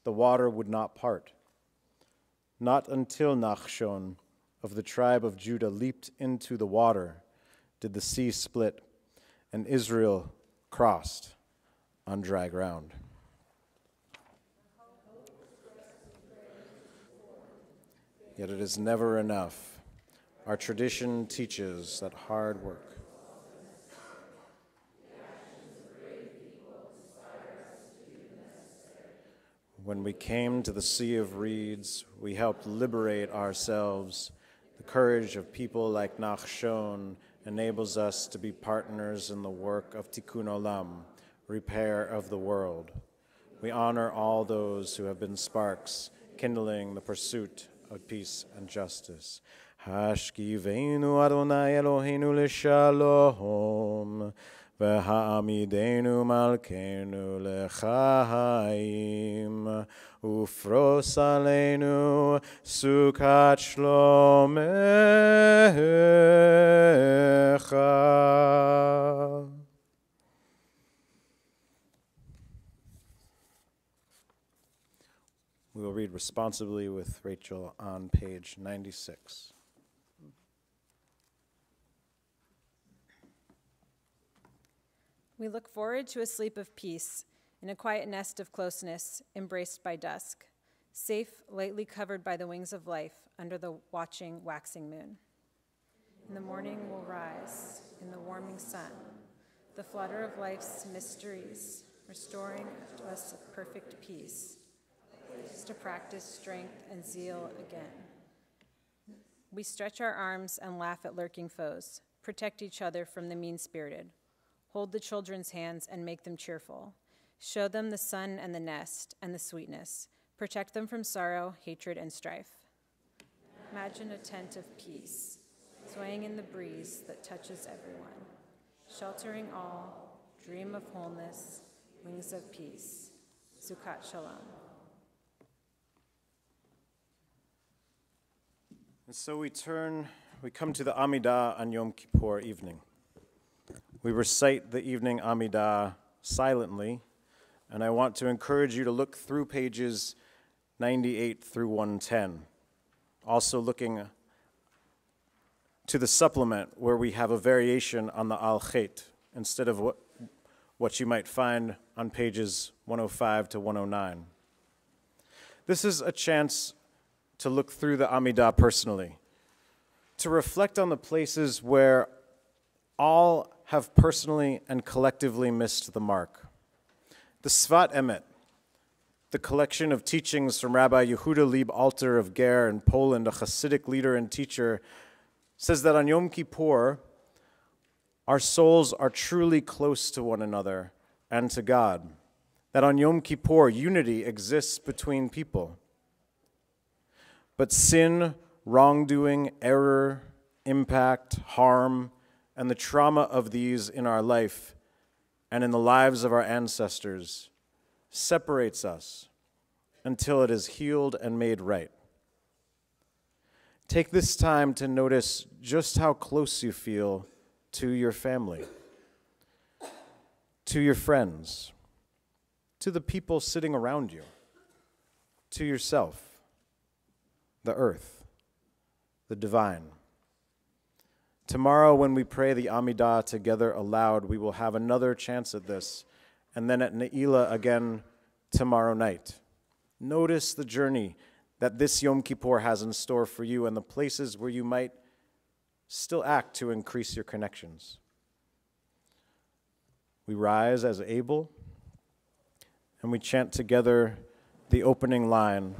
the water would not part. Not until Nachshon of the tribe of Judah leaped into the water did the sea split, and Israel crossed on dry ground. Yet it is never enough. Our tradition teaches that hard work, when we came to the Sea of Reeds, we helped liberate ourselves. The courage of people like Nachshon enables us to be partners in the work of Tikkun Olam, repair of the world. We honor all those who have been sparks, kindling the pursuit of peace and justice. Hashkiveinu Adonai Eloheinu l'shalom, v'ha'amidenu malkeinu l'chaim, ufros aleinu sukat shlomecha. We will read responsibly with Rachel on page 96. We look forward to a sleep of peace, in a quiet nest of closeness, embraced by dusk, safe, lightly covered by the wings of life under the watching, waxing moon. In the morning we'll rise, in the warming sun, the flutter of life's mysteries, restoring to us a perfect peace, to practice strength and zeal again. We stretch our arms and laugh at lurking foes, protect each other from the mean-spirited, hold the children's hands and make them cheerful, show them the sun and the nest and the sweetness, protect them from sorrow, hatred, and strife. Imagine a tent of peace, swaying in the breeze that touches everyone, sheltering all, dream of wholeness, wings of peace. Sukkot Shalom. And so we come to the Amidah on Yom Kippur evening. We recite the evening Amidah silently, and I want to encourage you to look through pages 98 through 110. Also looking to the supplement where we have a variation on the al-Khayt instead of what you might find on pages 105 to 109. This is a chance to look through the Amidah personally, to reflect on the places where all have personally and collectively missed the mark. The Svat Emet, the collection of teachings from Rabbi Yehuda Lieb Alter of Ger in Poland, a Hasidic leader and teacher, says that on Yom Kippur, our souls are truly close to one another and to God. That on Yom Kippur, unity exists between people. But sin, wrongdoing, error, impact, harm, and the trauma of these in our life and in the lives of our ancestors separates us until it is healed and made right. Take this time to notice just how close you feel to your family, to your friends, to the people sitting around you, to yourself, the earth, the divine. Tomorrow, when we pray the Amidah together aloud, we will have another chance at this, and then at Ne'ilah again tomorrow night. Notice the journey that this Yom Kippur has in store for you and the places where you might still act to increase your connections. We rise as able, and we chant together the opening line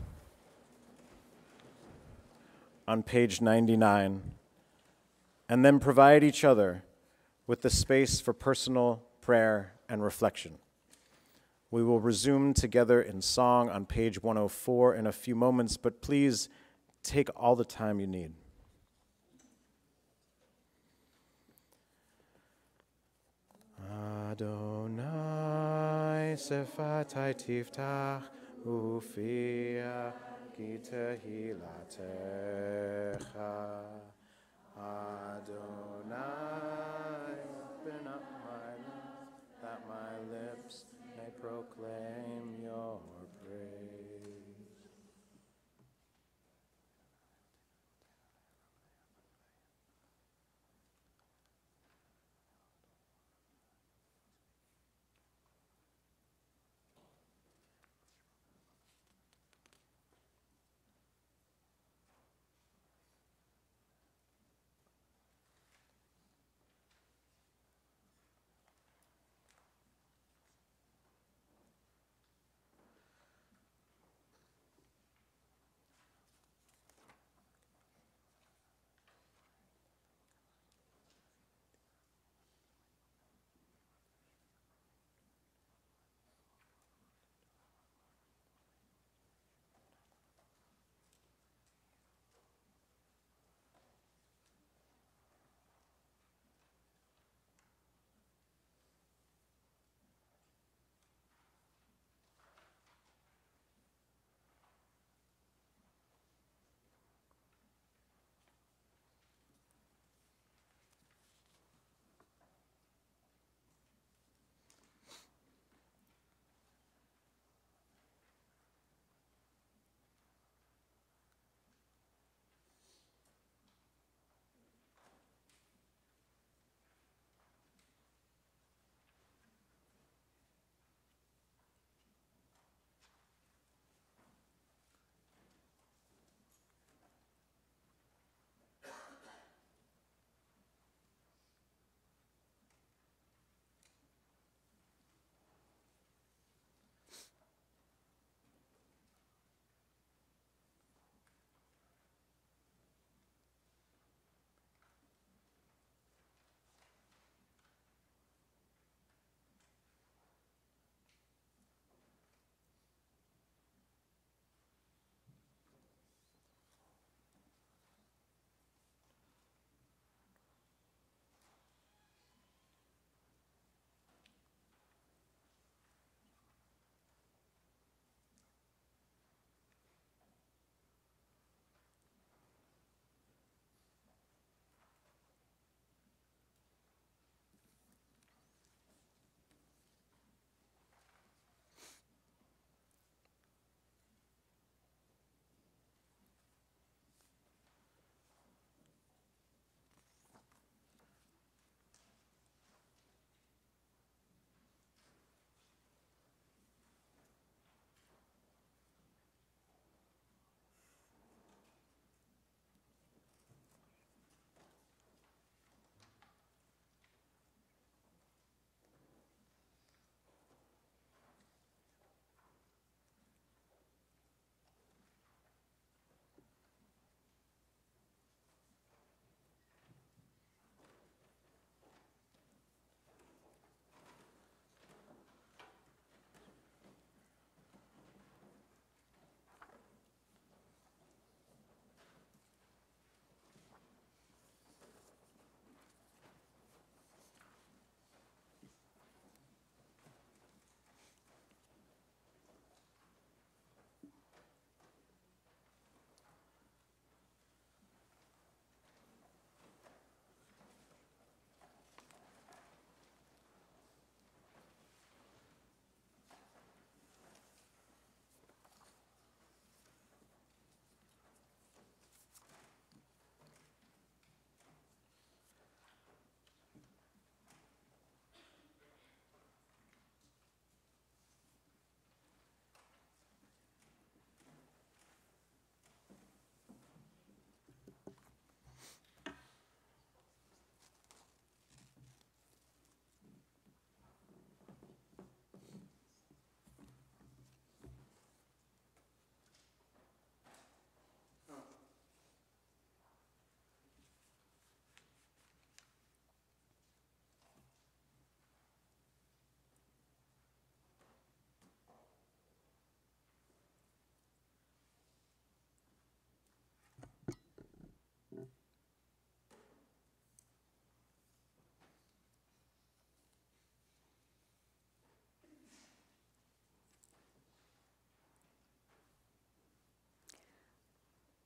on page 99, and then provide each other with the space for personal prayer and reflection. We will resume together in song on page 104 in a few moments, but please take all the time you need. Adonai sefatai tiftach ufia gitehilatecha. Adonai, open up my lips, that my lips may proclaim your praise.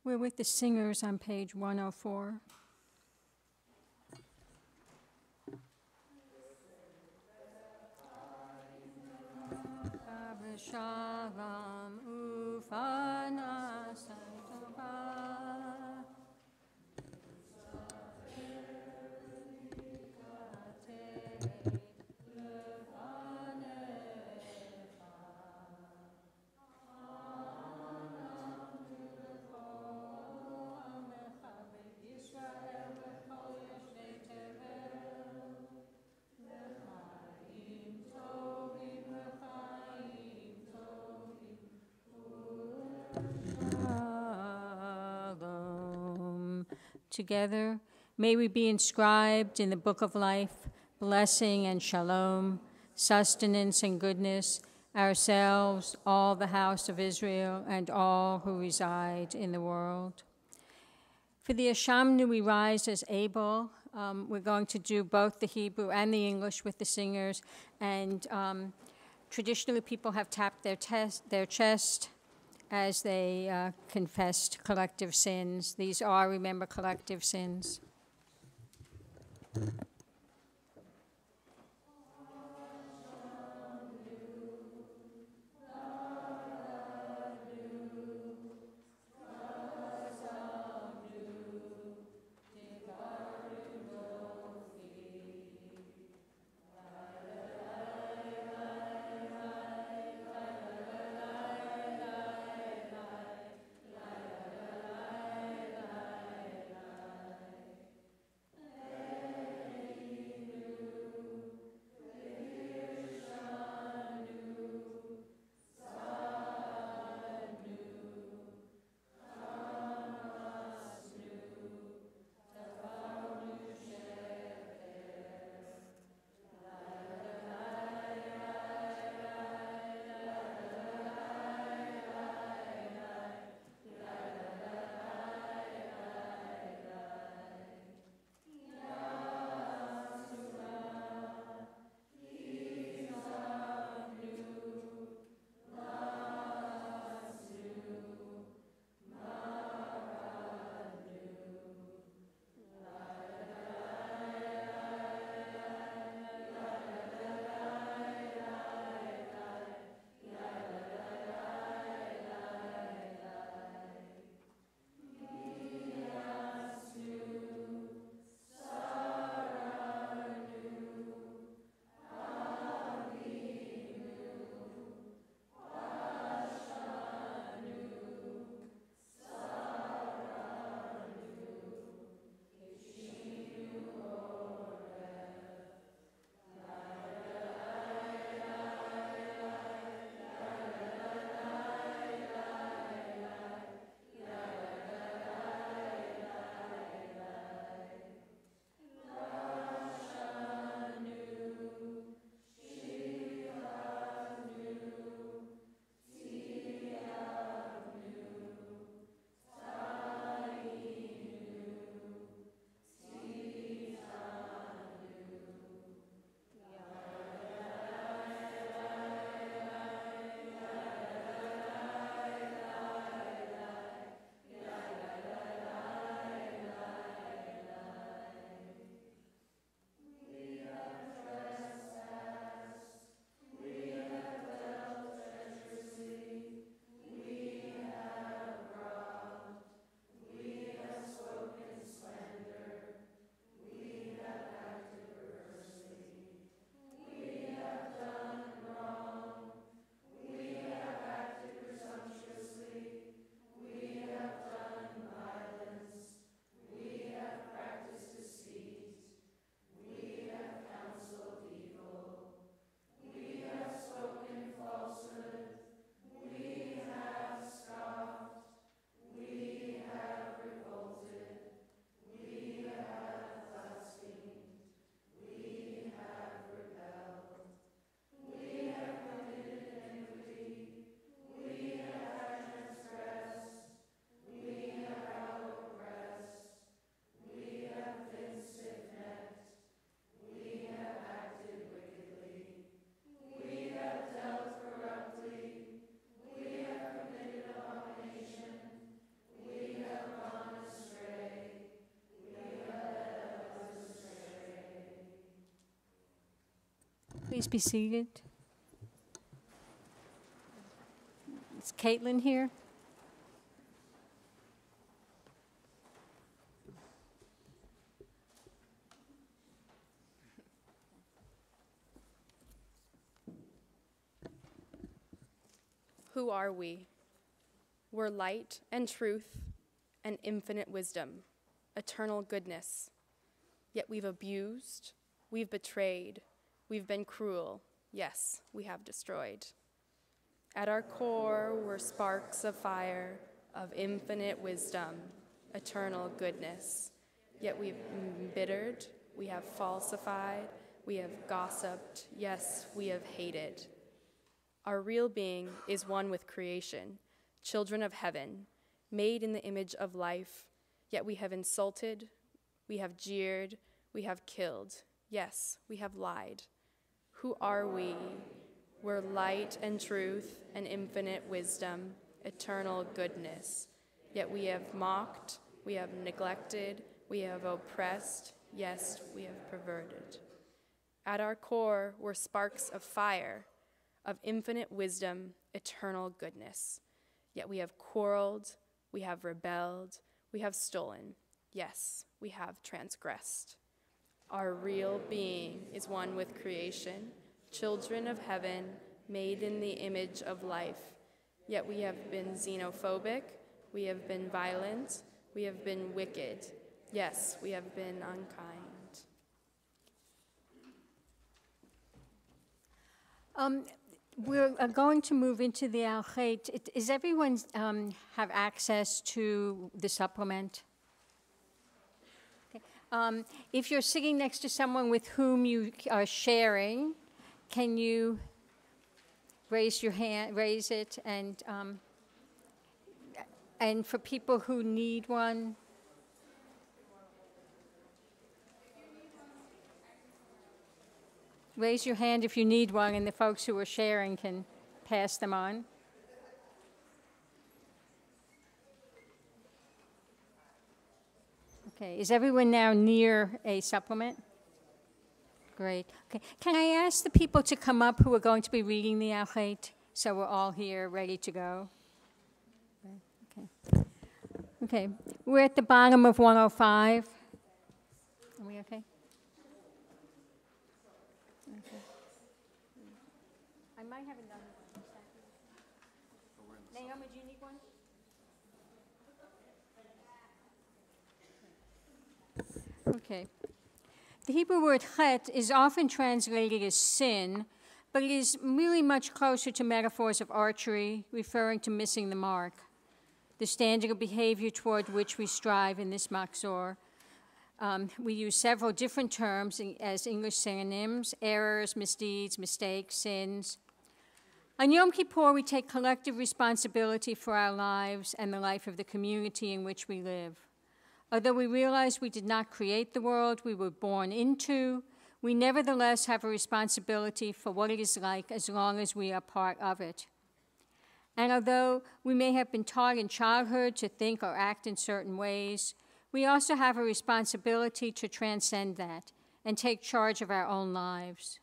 We're with the singers on page 104. Shalom ufana saitova. Shalom. Together, may we be inscribed in the book of life, blessing and shalom, sustenance and goodness, ourselves, all the house of Israel, and all who reside in the world. For the Ashamnu, we rise as able. We're going to do both the Hebrew and the English with the singers, and traditionally people have tapped their chest as they confessed collective sins. These are, remember, collective sins. Please be seated. Is Caitlin here? Who are we? We're light and truth and infinite wisdom, eternal goodness. Yet we've abused, we've betrayed, we've been cruel. Yes, we have destroyed. At our core, we're sparks of fire, of infinite wisdom, eternal goodness. Yet we've embittered, we have falsified, we have gossiped, yes, we have hated. Our real being is one with creation, children of heaven, made in the image of life, yet we have insulted, we have jeered, we have killed, yes, we have lied. Who are we? We're light and truth and infinite wisdom, eternal goodness. Yet we have mocked, we have neglected, we have oppressed, yes, we have perverted. At our core, we're sparks of fire, of infinite wisdom, eternal goodness. Yet we have quarreled, we have rebelled, we have stolen, yes, we have transgressed. Our real being is one with creation, children of heaven, made in the image of life. Yet we have been xenophobic, we have been violent, we have been wicked. Yes, we have been unkind. We're going to move into the Al-Khayt. Is everyone have access to the supplement? Okay. If you're sitting next to someone with whom you are sharing, can you raise your hand, raise it, and for people who need one? Raise your hand if you need one, and the folks who are sharing can pass them on. Okay, is everyone now near a supplement? Great. Okay, can I ask the people to come up who are going to be reading the Al-Khayt, so we're all here ready to go? Okay. Okay, we're at the bottom of 105. Are we okay? I might have another one. Naomi, do you need one? Okay. The Hebrew word chet is often translated as sin, but it is really much closer to metaphors of archery, referring to missing the mark, the standard of behavior toward which we strive in this machzor. We use several different terms as English synonyms: errors, misdeeds, mistakes, sins. On Yom Kippur, we take collective responsibility for our lives and the life of the community in which we live. Although we realize we did not create the world we were born into, we nevertheless have a responsibility for what it is like as long as we are part of it. And although we may have been taught in childhood to think or act in certain ways, we also have a responsibility to transcend that and take charge of our own lives.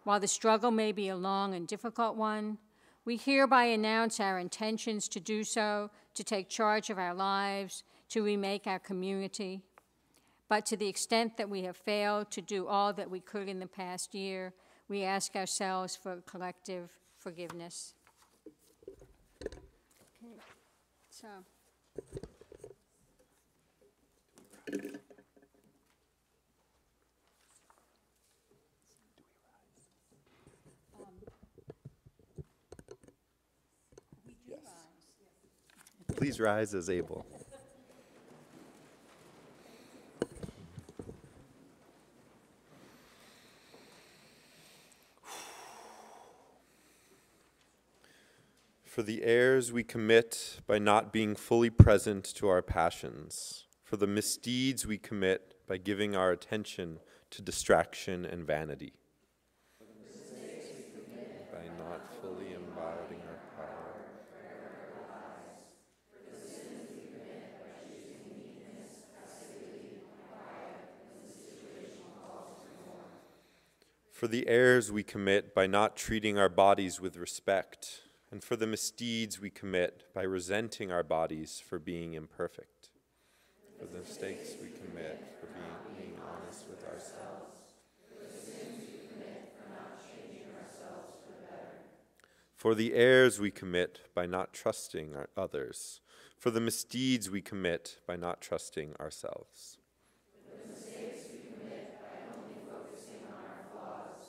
While the struggle may be a long and difficult one, we hereby announce our intentions to do so, to take charge of our lives, to remake our community. But to the extent that we have failed to do all that we could in the past year, we ask ourselves for collective forgiveness. Okay. So. Please rise as able. For the errors we commit by not being fully present to our passions, for the misdeeds we commit by giving our attention to distraction and vanity, by not fully embodying our power, For the errors we commit by not treating our bodies with respect, and for the misdeeds we commit by resenting our bodies for being imperfect. For the mistakes we commit for being honest with ourselves. For the sins we commit for not changing ourselves for the better. For the errors we commit by not trusting others. For the misdeeds we commit by not trusting ourselves. For the mistakes we commit by only focusing on our flaws.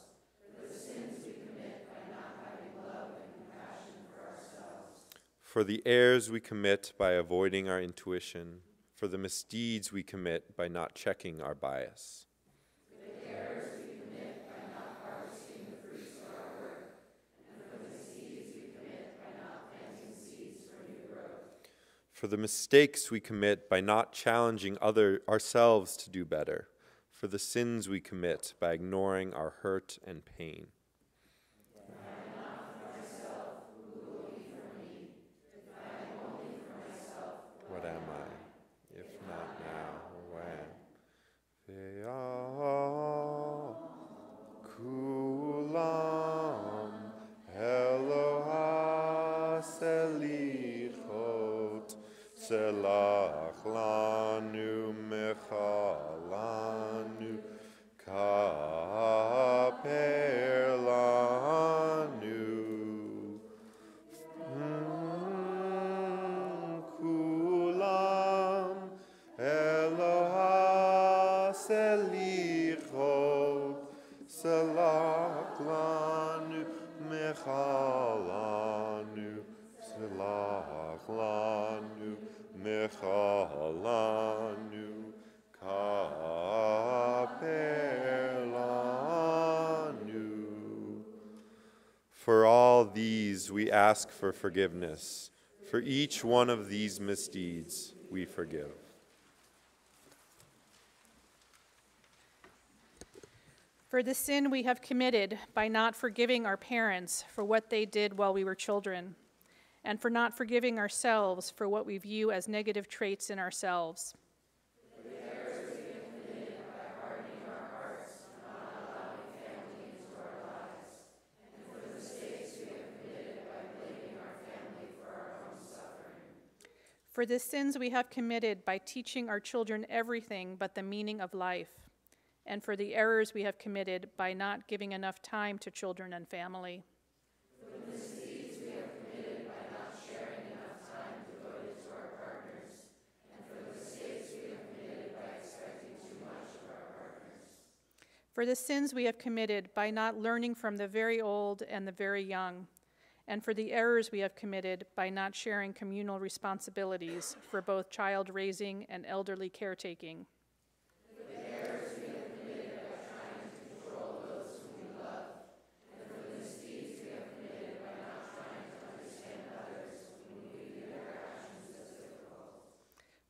For the sins we commit by not having love and compassion for ourselves. For the errors we commit by avoiding our intuition. For the misdeeds we commit by not checking our bias. For the errors we commit by not harvesting the fruits of our work. And for the misdeeds we commit by not planting seeds for new growth. For the mistakes we commit by not challenging ourselves to do better. For the sins we commit by ignoring our hurt and pain. If I am not for myself, who will be for me? If I am only for myself, what am I? If not now, when? Ve'al kulam Eloha selichot selach lanu mechalanu kaper lanu. Kulam Eloha selichot selach lanu mechalanu selach lanu mechalanu kaper lanu. For all these we ask for forgiveness. For each one of these misdeeds we forgive. For the sin we have committed by not forgiving our parents for what they did while we were children, and for not forgiving ourselves for what we view as negative traits in ourselves. For the errors we have committed by hardening our hearts and not allowing family into our lives, and for the mistakes we have committed by blaming our family for our own suffering. For the sins we have committed by teaching our children everything but the meaning of life, and for the errors we have committed by not giving enough time to children and family. For the misdeeds we have committed by not sharing enough time devoted to our partners, and for the mistakes we have committed by expecting too much of our partners. For the sins we have committed by not learning from the very old and the very young, and for the errors we have committed by not sharing communal responsibilities for both child raising and elderly caretaking.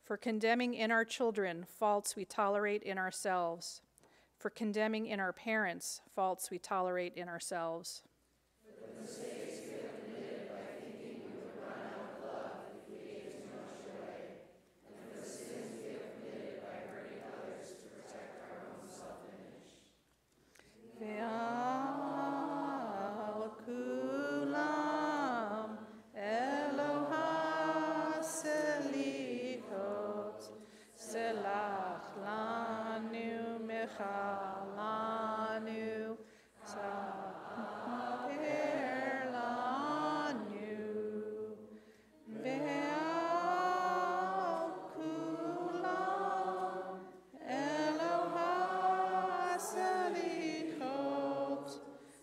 For condemning in our children faults we tolerate in ourselves. For condemning in our parents faults we tolerate in ourselves. For the mistakes we have committed by thinking we would run out of love if we gave too much away. And for the sins we have committed by hurting others to protect our own self-image. Ve'al kulam Eloha selichot selach lanu mechalanu saper lanu ve'al kulam Eloha selichot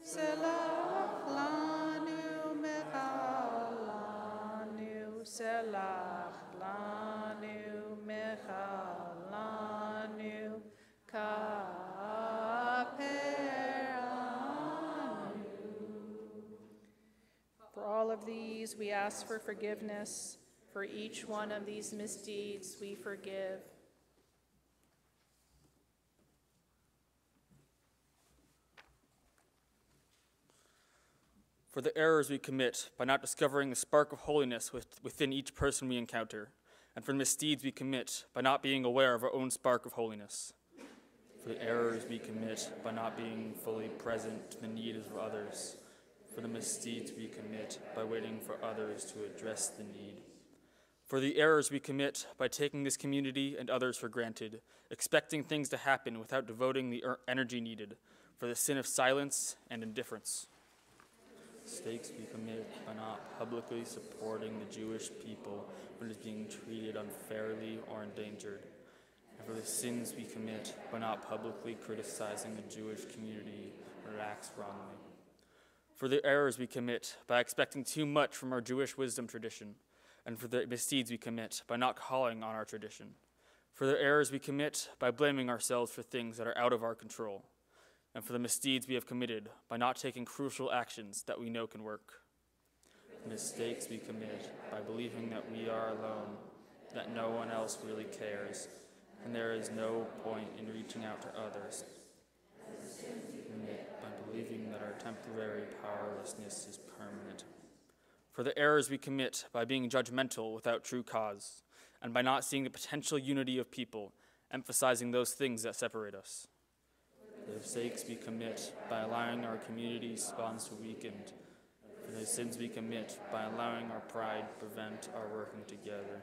selach lanu mechalanu selach lanu mechalanu kaper lanu. For all of these we ask for forgiveness. For each one of these misdeeds we forgive. For the errors we commit by not discovering the spark of holiness within each person we encounter, and for the misdeeds we commit by not being aware of our own spark of holiness. for the errors we commit by not being fully present to the needs of others, for the misdeeds we commit by waiting for others to address the need, for the errors we commit by taking this community and others for granted, expecting things to happen without devoting the energy needed, for the sin of silence and indifference. Mistakes we commit by not publicly supporting the Jewish people when it is being treated unfairly or endangered, and for the sins we commit by not publicly criticizing the Jewish community when it acts wrongly, for the errors we commit by expecting too much from our Jewish wisdom tradition, and for the misdeeds we commit by not calling on our tradition, for the errors we commit by blaming ourselves for things that are out of our control, and for the misdeeds we have committed by not taking crucial actions that we know can work. The mistakes we commit by believing that we are alone, that no one else really cares, and there is no point in reaching out to others. We commit by believing that our temporary powerlessness is permanent. For the errors we commit by being judgmental without true cause, and by not seeing the potential unity of people, emphasizing those things that separate us. For the mistakes we commit by allowing our community's bonds to weaken, for the sins we commit by allowing our pride to prevent our working together.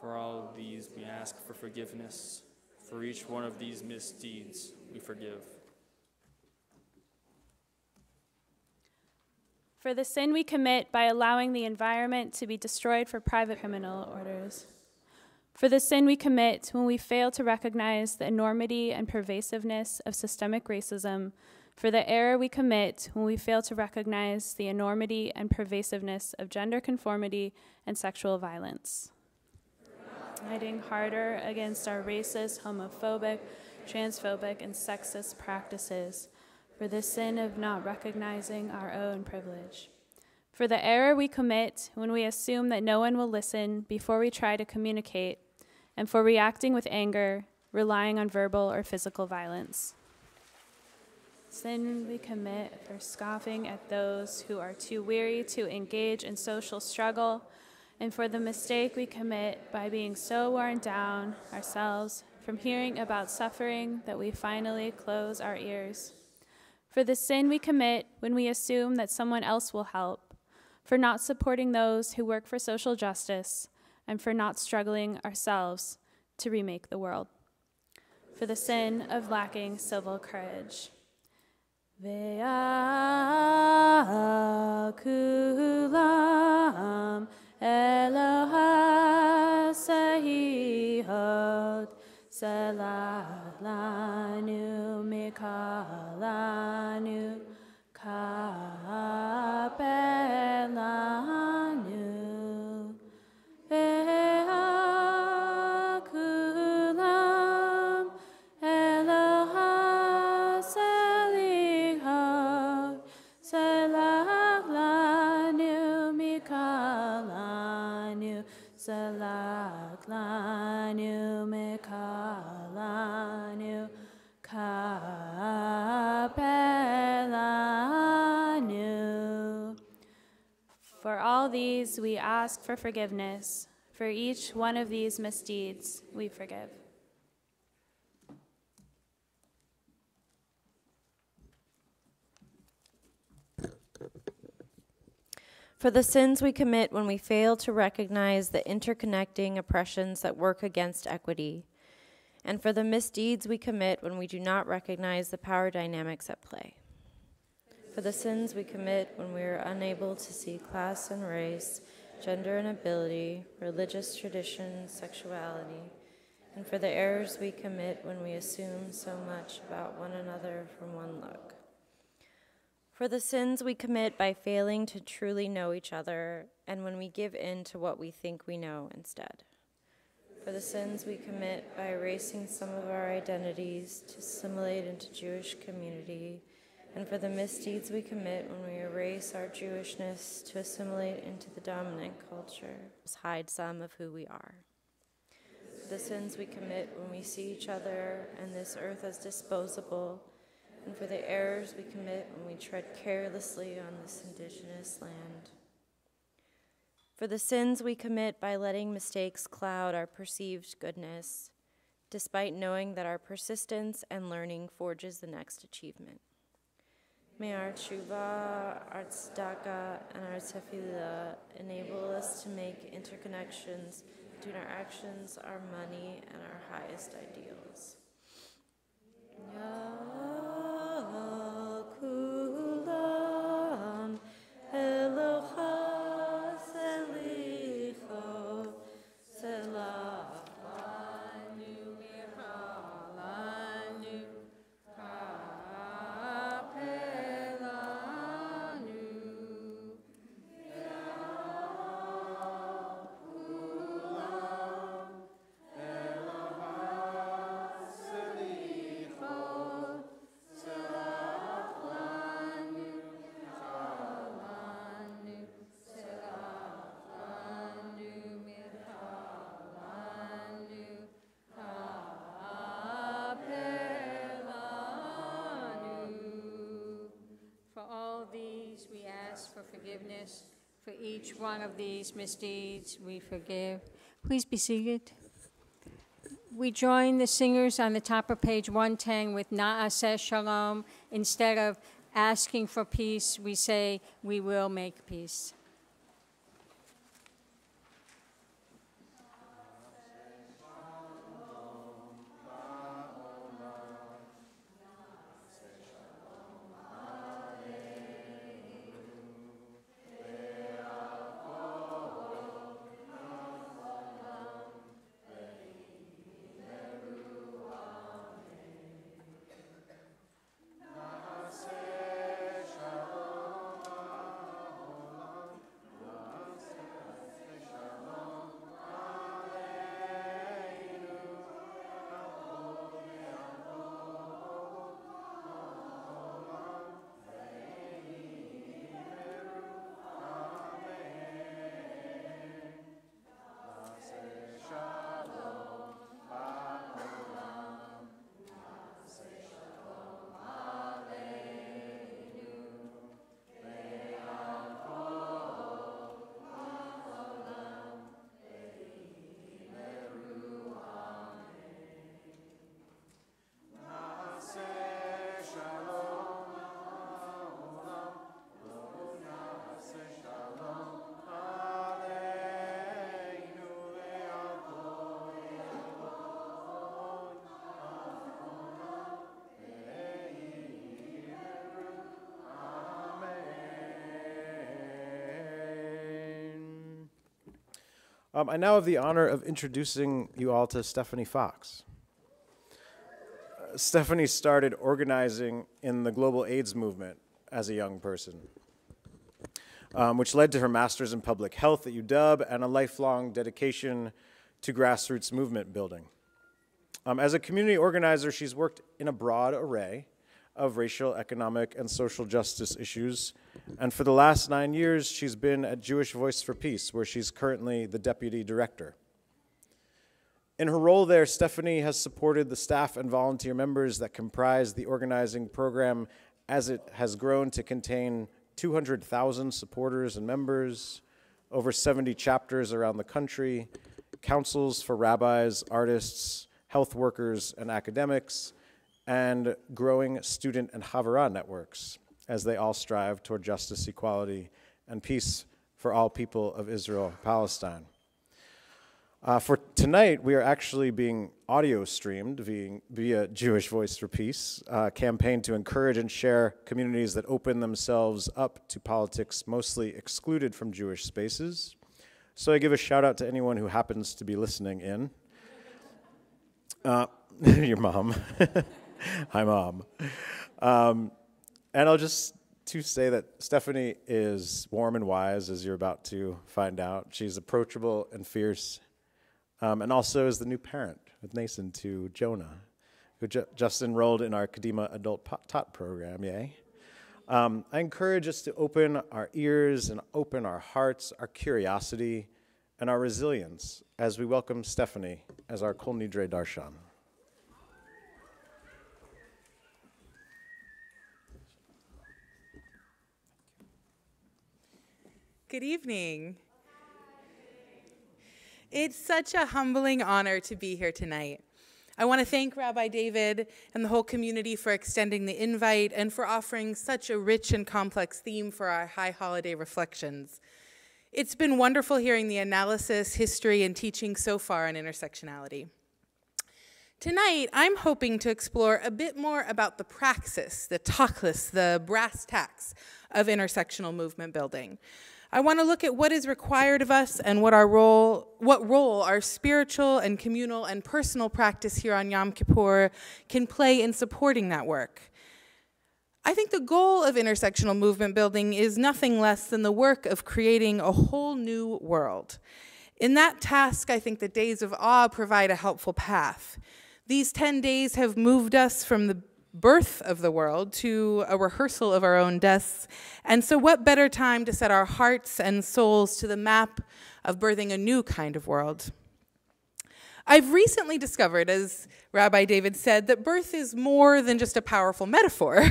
For all of these, we ask for forgiveness. For each one of these misdeeds, we forgive. For the sin we commit by allowing the environment to be destroyed for private criminal orders. For the sin we commit when we fail to recognize the enormity and pervasiveness of systemic racism. For the error we commit when we fail to recognize the enormity and pervasiveness of gender conformity and sexual violence. Fighting harder against our racist, homophobic, transphobic, and sexist practices. For the sin of not recognizing our own privilege. For the error we commit when we assume that no one will listen before we try to communicate, and for reacting with anger, relying on verbal or physical violence. Sin we commit for scoffing at those who are too weary to engage in social struggle, and for the mistake we commit by being so worn down ourselves from hearing about suffering that we finally close our ears. For the sin we commit when we assume that someone else will help, for not supporting those who work for social justice, and for not struggling ourselves to remake the world. For the sin of lacking civil courage. Ve'akulam Eloha Sehihot Selalanu Mikalanu Kapelanu Ve'akulam Eloha Selihot Selalanu Mikalanu Selalanu Mikalanu Kapelanu. For all these, we ask for forgiveness. For each one of these misdeeds, we forgive. For the sins we commit when we fail to recognize the interconnecting oppressions that work against equity, and for the misdeeds we commit when we do not recognize the power dynamics at play. For the sins we commit when we are unable to see class and race gender and ability, religious tradition, sexuality, and for the errors we commit when we assume so much about one another from one look. For the sins we commit by failing to truly know each other, and when we give in to what we think we know instead. For the sins we commit by erasing some of our identities to assimilate into Jewish community, and for the misdeeds we commit when we erase our Jewishness to assimilate into the dominant culture, hide some of who we are. For the sins we commit when we see each other and this earth as disposable, and for the errors we commit when we tread carelessly on this indigenous land. For the sins we commit by letting mistakes cloud our perceived goodness, despite knowing that our persistence and learning forges the next achievement. May our tshuva, our tzedakah, and our tefillah enable us to make interconnections between our actions, our money, and our highest ideals. Kulam Eloha Selicho Selachanu Miralanu Kapelanu Kulam Eloha Selicho Selachanu Kalanu Selachanu Miralanu Kapelanu. For all these, we ask for forgiveness. For each one of these misdeeds, we forgive. Please be seated. We join the singers on the top of page 110 with Na'aseh Shalom. Instead of asking for peace, we say, we will make peace. I now have the honor of introducing you all to Stephanie Fox. Stephanie started organizing in the global AIDS movement as a young person, which led to her master's in public health at UW and a lifelong dedication to grassroots movement building. As a community organizer, she's worked in a broad array of racial, economic, and social justice issues. And for the last 9 years, she's been at Jewish Voice for Peace, where she's currently the deputy director. In her role there, Stephanie has supported the staff and volunteer members that comprise the organizing program as it has grown to contain 200,000 supporters and members, over 70 chapters around the country, councils for rabbis, artists, health workers, and academics, and growing student and Havurah networks as they all strive toward justice, equality, and peace for all people of Israel, Palestine. For tonight, we are actually being audio streamed via Jewish Voice for Peace, a campaign to encourage and share communities that open themselves up to politics mostly excluded from Jewish spaces, So I give a shout out to anyone who happens to be listening in. Your mom. Hi, Mom. And I'll just to say that Stephanie is warm and wise, as you're about to find out. She's approachable and fierce, and also is the new parent with Nason to Jonah, who just enrolled in our Kadima Adult Tot program, yay. I encourage us to open our ears and open our hearts, our curiosity, and our resilience as we welcome Stephanie as our Kol Nidre Darshan. Good evening. It's such a humbling honor to be here tonight. I want to thank Rabbi David and the whole community for extending the invite and for offering such a rich and complex theme for our high holiday reflections. It's been wonderful hearing the analysis, history, and teaching so far on intersectionality. Tonight, I'm hoping to explore a bit more about the praxis, the tachlis, the brass tacks of intersectional movement building. I want to look at what is required of us and what role our spiritual and communal and personal practice here on Yom Kippur can play in supporting that work. I think the goal of intersectional movement building is nothing less than the work of creating a whole new world. In that task, I think the days of awe provide a helpful path. These 10 days have moved us from the birth of the world to a rehearsal of our own deaths. And so what better time to set our hearts and souls to the map of birthing a new kind of world? I've recently discovered, as Rabbi David said, that birth is more than just a powerful metaphor.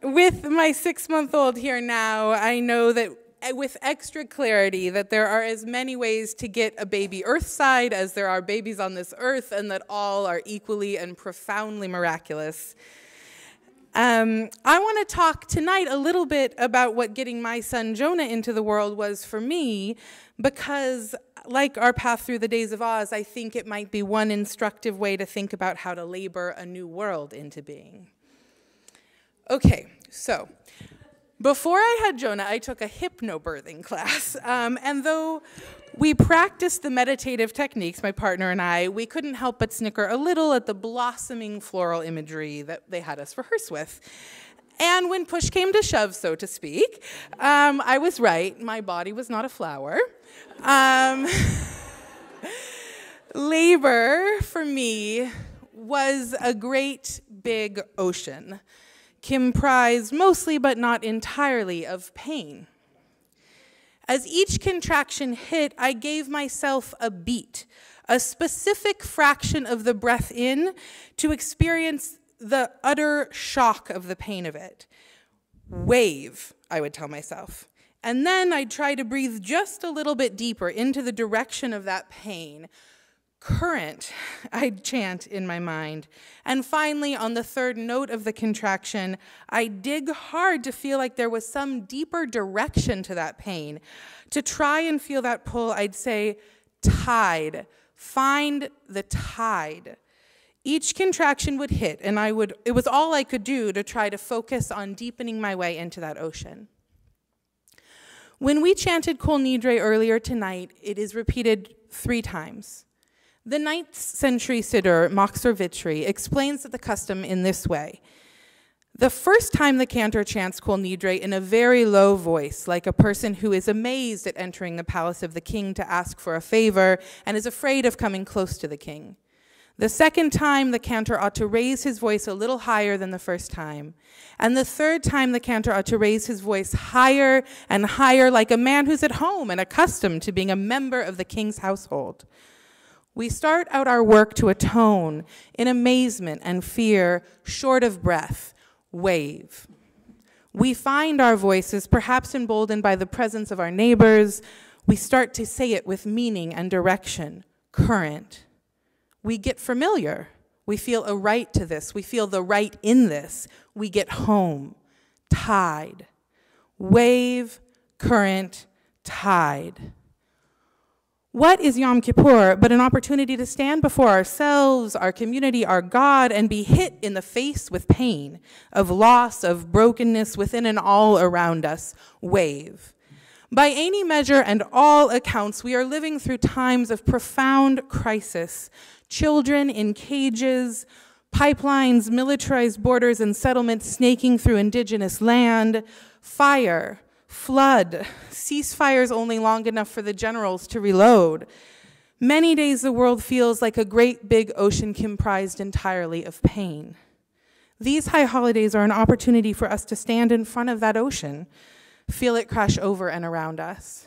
With my 6-month-old here now, I know that with extra clarity that there are as many ways to get a baby earthside as there are babies on this earth, and that all are equally and profoundly miraculous. I want to talk tonight a little bit about what getting my son Jonah into the world was for me, because like our path through the days of Oz, I think it might be one instructive way to think about how to labor a new world into being. Okay, so before I had Jonah, I took a hypnobirthing class, and though we practiced the meditative techniques, my partner and I, we couldn't help but snicker a little at the blossoming floral imagery that they had us rehearse with. And when push came to shove, so to speak, I was right. My body was not a flower. Labor, for me, was a great big ocean, comprised mostly but not entirely of pain. As each contraction hit, I gave myself a beat, a specific fraction of the breath in to experience the utter shock of the pain of it. Wave, I would tell myself. And then I'd try to breathe just a little bit deeper into the direction of that pain. Current, I'd chant in my mind. And finally, on the third note of the contraction, I'd dig hard to feel like there was some deeper direction to that pain. To try and feel that pull, I'd say, tide. Find the tide. Each contraction would hit, and it was all I could do to try to focus on deepening my way into that ocean. When we chanted Kol Nidre earlier tonight, it is repeated 3 times. The 9th century Siddur, Machzor Vitri, explains the custom in this way. The first time the cantor chants Kol Nidre in a very low voice, like a person who is amazed at entering the palace of the king to ask for a favor and is afraid of coming close to the king. The second time, the cantor ought to raise his voice a little higher than the first time. And the third time, the cantor ought to raise his voice higher and higher, like a man who's at home and accustomed to being a member of the king's household. We start out our work to atone in amazement and fear, short of breath, wave. We find our voices, perhaps emboldened by the presence of our neighbors. We start to say it with meaning and direction, current. We get familiar. We feel a right to this. We feel the right in this. We get home, tide. Wave, current, tide. What is Yom Kippur but an opportunity to stand before ourselves, our community, our God, and be hit in the face with pain, of loss, of brokenness within and all around us, wave. By any measure and all accounts, we are living through times of profound crisis. Children in cages, pipelines, militarized borders and settlements snaking through indigenous land, fire, flood, ceasefires only long enough for the generals to reload. Many days the world feels like a great big ocean comprised entirely of pain. These high holidays are an opportunity for us to stand in front of that ocean, feel it crash over and around us.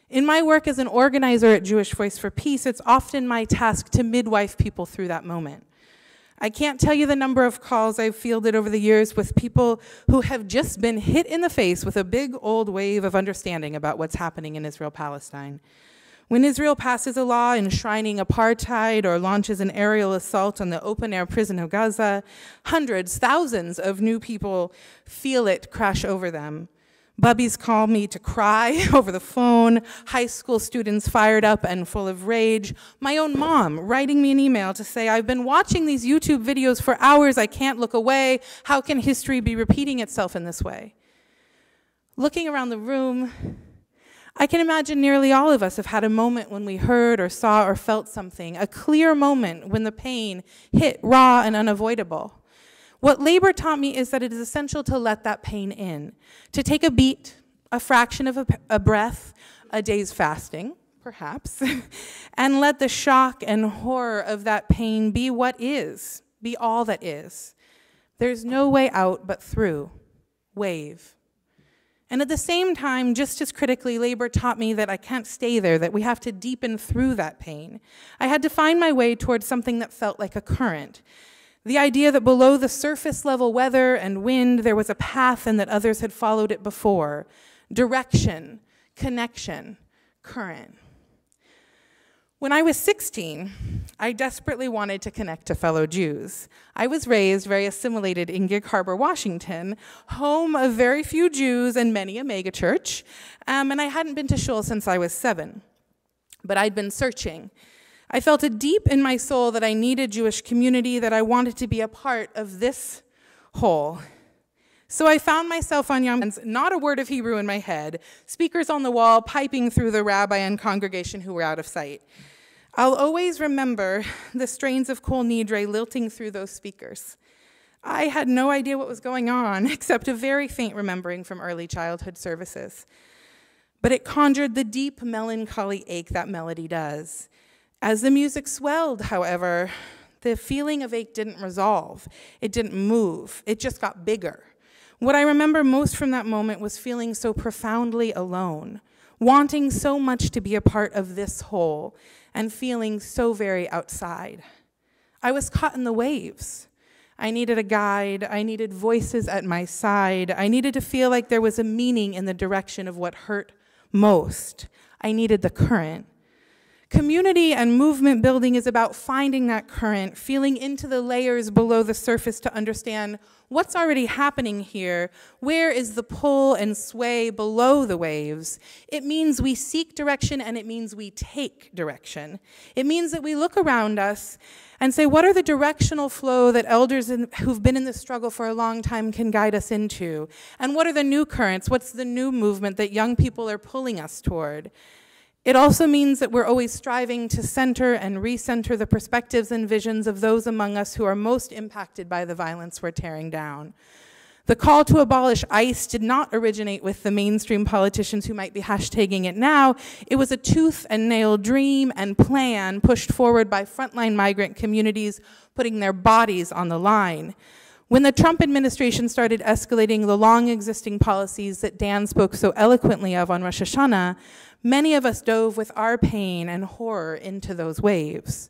In my work as an organizer at Jewish Voice for Peace, it's often my task to midwife people through that moment. I can't tell you the number of calls I've fielded over the years with people who have just been hit in the face with a big old wave of understanding about what's happening in Israel-Palestine. When Israel passes a law enshrining apartheid or launches an aerial assault on the open-air prison of Gaza, hundreds, thousands of new people feel it crash over them. Bubbies call me to cry over the phone, high school students fired up and full of rage, my own mom writing me an email to say, I've been watching these YouTube videos for hours, I can't look away, how can history be repeating itself in this way? Looking around the room, I can imagine nearly all of us have had a moment when we heard or saw or felt something, a clear moment when the pain hit raw and unavoidable. What labor taught me is that it is essential to let that pain in, to take a beat, a fraction of a breath, a day's fasting, perhaps, and let the shock and horror of that pain be what is, be all that is. There's no way out but through, wave. And at the same time, just as critically, labor taught me that I can't stay there, that we have to deepen through that pain. I had to find my way towards something that felt like a current. The idea that below the surface level weather and wind, there was a path and that others had followed it before. Direction, connection, current. When I was 16, I desperately wanted to connect to fellow Jews. I was raised very assimilated in Gig Harbor, Washington, home of very few Jews and many a megachurch, and I hadn't been to shul since I was 7. But I'd been searching. I felt it deep in my soul that I needed Jewish community, that I wanted to be a part of this whole. So I found myself on Yom Kippur, not a word of Hebrew in my head, speakers on the wall piping through the rabbi and congregation who were out of sight. I'll always remember the strains of Kol Nidre lilting through those speakers. I had no idea what was going on, except a very faint remembering from early childhood services. But it conjured the deep melancholy ache that melody does. As the music swelled, however, the feeling of ache didn't resolve. It didn't move. It just got bigger. What I remember most from that moment was feeling so profoundly alone, wanting so much to be a part of this whole, and feeling so very outside. I was caught in the waves. I needed a guide. I needed voices at my side. I needed to feel like there was a meaning in the direction of what hurt most. I needed the current. Community and movement building is about finding that current, feeling into the layers below the surface to understand what's already happening here, where is the pull and sway below the waves. It means we seek direction and it means we take direction. It means that we look around us and say, what are the directional flow that elders who've been in this struggle for a long time can guide us into? And what are the new currents? What's the new movement that young people are pulling us toward? It also means that we're always striving to center and recenter the perspectives and visions of those among us who are most impacted by the violence we're tearing down. The call to abolish ICE did not originate with the mainstream politicians who might be hashtagging it now. It was a tooth and nail dream and plan pushed forward by frontline migrant communities putting their bodies on the line. When the Trump administration started escalating the long-existing policies that Dan spoke so eloquently of on Rosh Hashanah, many of us dove with our pain and horror into those waves.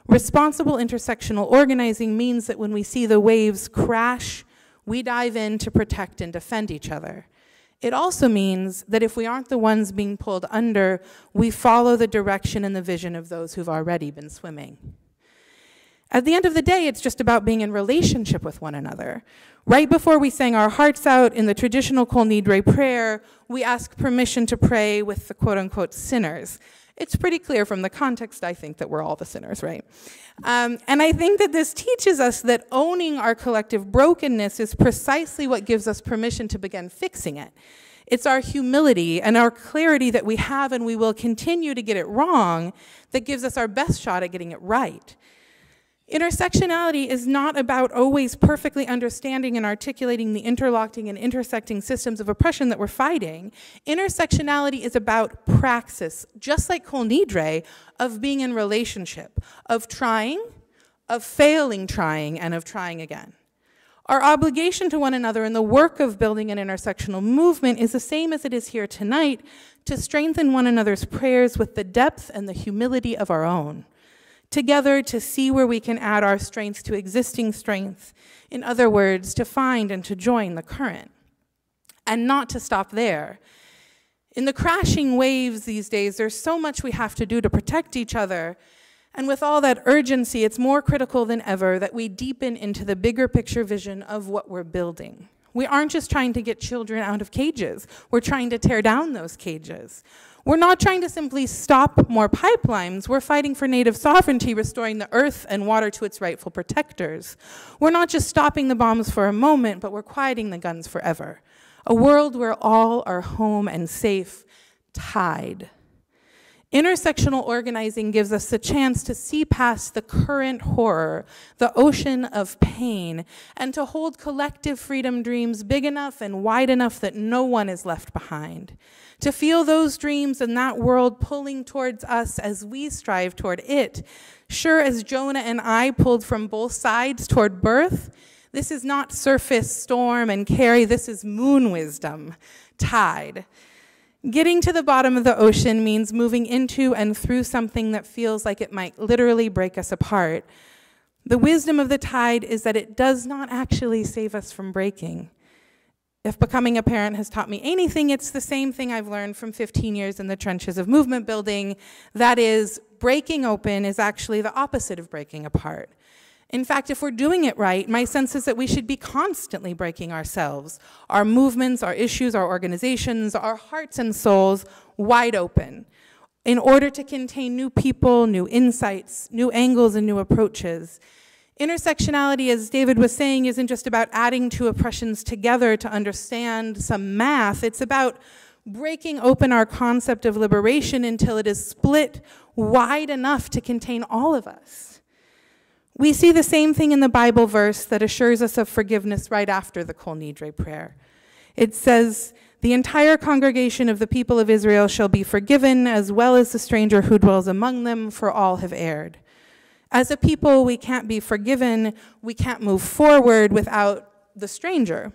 Responsible intersectional organizing means that when we see the waves crash, we dive in to protect and defend each other. It also means that if we aren't the ones being pulled under, we follow the direction and the vision of those who've already been swimming. At the end of the day, it's just about being in relationship with one another. Right before we sang our hearts out in the traditional Kol Nidre prayer, we ask permission to pray with the quote-unquote sinners. It's pretty clear from the context, I think, that we're all the sinners, right? And I think that this teaches us that owning our collective brokenness is precisely what gives us permission to begin fixing it. It's our humility and our clarity that we have and we will continue to get it wrong that gives us our best shot at getting it right. Intersectionality is not about always perfectly understanding and articulating the interlocking and intersecting systems of oppression that we're fighting. Intersectionality is about praxis, just like Kol Nidre, of being in relationship, of trying, of failing trying, and of trying again. Our obligation to one another in the work of building an intersectional movement is the same as it is here tonight, to strengthen one another's prayers with the depth and the humility of our own. Together to see where we can add our strength to existing strength. In other words, to find and to join the current. And not to stop there. In the crashing waves these days, there's so much we have to do to protect each other. And with all that urgency, it's more critical than ever that we deepen into the bigger picture vision of what we're building. We aren't just trying to get children out of cages. We're trying to tear down those cages. We're not trying to simply stop more pipelines. We're fighting for native sovereignty, restoring the earth and water to its rightful protectors. We're not just stopping the bombs for a moment, but we're quieting the guns forever. A world where all are home and safe, tied. Intersectional organizing gives us the chance to see past the current horror, the ocean of pain, and to hold collective freedom dreams big enough and wide enough that no one is left behind. To feel those dreams and that world pulling towards us as we strive toward it. Sure as Jonah and I pulled from both sides toward birth, this is not surface, storm, and carry, this is moon wisdom, tide. Getting to the bottom of the ocean means moving into and through something that feels like it might literally break us apart. The wisdom of the tide is that it does not actually save us from breaking. If becoming a parent has taught me anything, it's the same thing I've learned from 15 years in the trenches of movement building. That is, breaking open is actually the opposite of breaking apart. In fact, if we're doing it right, my sense is that we should be constantly breaking ourselves, our movements, our issues, our organizations, our hearts and souls wide open in order to contain new people, new insights, new angles, and new approaches. Intersectionality, as David was saying, isn't just about adding two oppressions together to understand some math. It's about breaking open our concept of liberation until it is split wide enough to contain all of us. We see the same thing in the Bible verse that assures us of forgiveness right after the Kol Nidre prayer. It says, "The entire congregation of the people of Israel shall be forgiven, as well as the stranger who dwells among them, for all have erred." As a people, we can't be forgiven, we can't move forward without the stranger.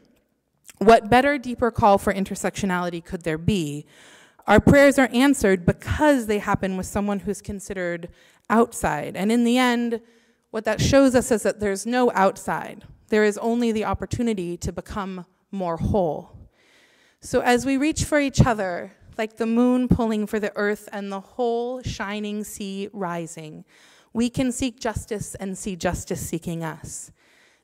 What better, deeper call for intersectionality could there be? Our prayers are answered because they happen with someone who's considered outside. And in the end, what that shows us is that there's no outside. There is only the opportunity to become more whole. So as we reach for each other, like the moon pulling for the earth and the whole shining sea rising, we can seek justice and see justice seeking us.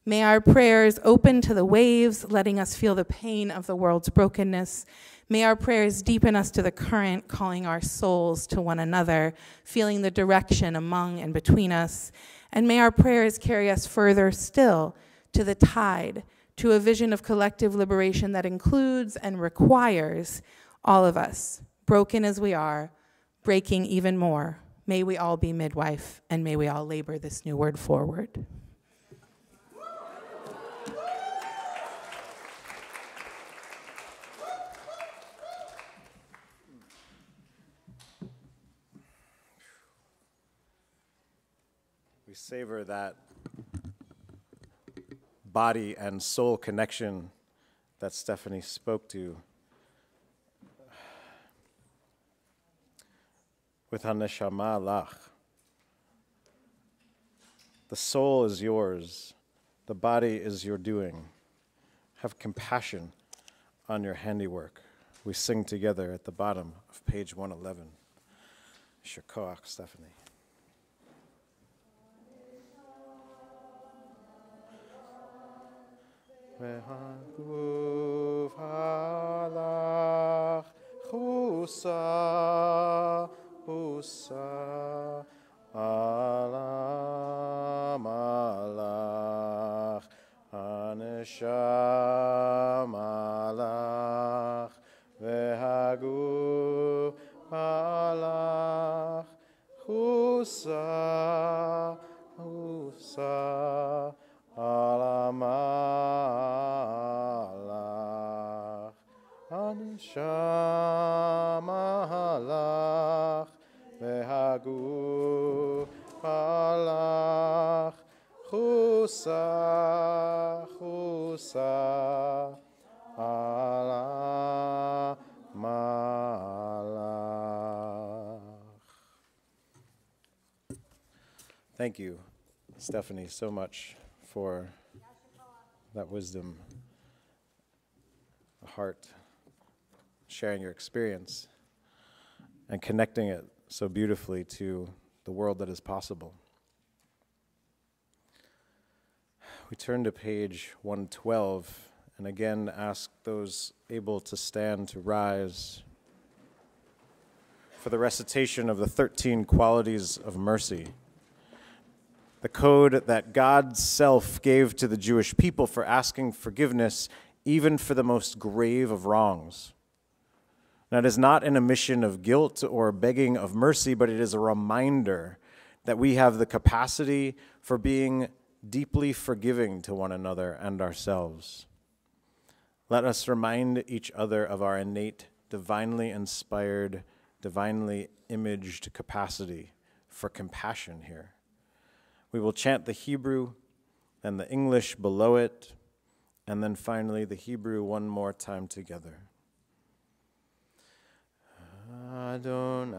May our prayers open to the waves, letting us feel the pain of the world's brokenness. May our prayers deepen us to the current, calling our souls to one another, feeling the direction among and between us. And may our prayers carry us further still to the tide, to a vision of collective liberation that includes and requires all of us, broken as we are, breaking even more. May we all be midwife, and may we all labor this new word forward. We savor that body and soul connection that Stephanie spoke to with Haneshama Lach. The soul is yours. The body is your doing. Have compassion on your handiwork. We sing together at the bottom of page 111. Shakoach, Stephanie. Ve'haguv halach chusa alam alach haneshama alach Husa, Husa, Alamalach, Anshamalach, Vehagu Palach, Husa, Husa, Alamalach. Thank you, Stephanie, so much for that wisdom, the heart, sharing your experience, and connecting it so beautifully to the world that is possible. We turn to page 112 and again ask those able to stand to rise for the recitation of the 13 qualities of mercy, the code that God's self gave to the Jewish people for asking forgiveness even for the most grave of wrongs. That is not an admission of guilt or begging of mercy, but it is a reminder that we have the capacity for being deeply forgiving to one another and ourselves. Let us remind each other of our innate, divinely inspired, divinely imaged capacity for compassion here. We will chant the Hebrew and the English below it, and then finally the Hebrew one more time together. Adonai,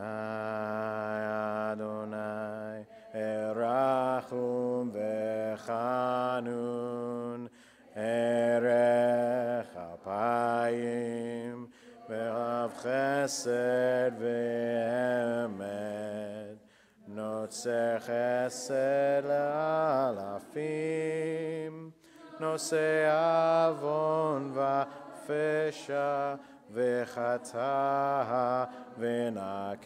Adonai, Erachum v'chanun, Erech apayim, V'rav chesed v'emet, Notzer chesed le'alafim, Nosei avon v'fesha, V'chata v'nakeh,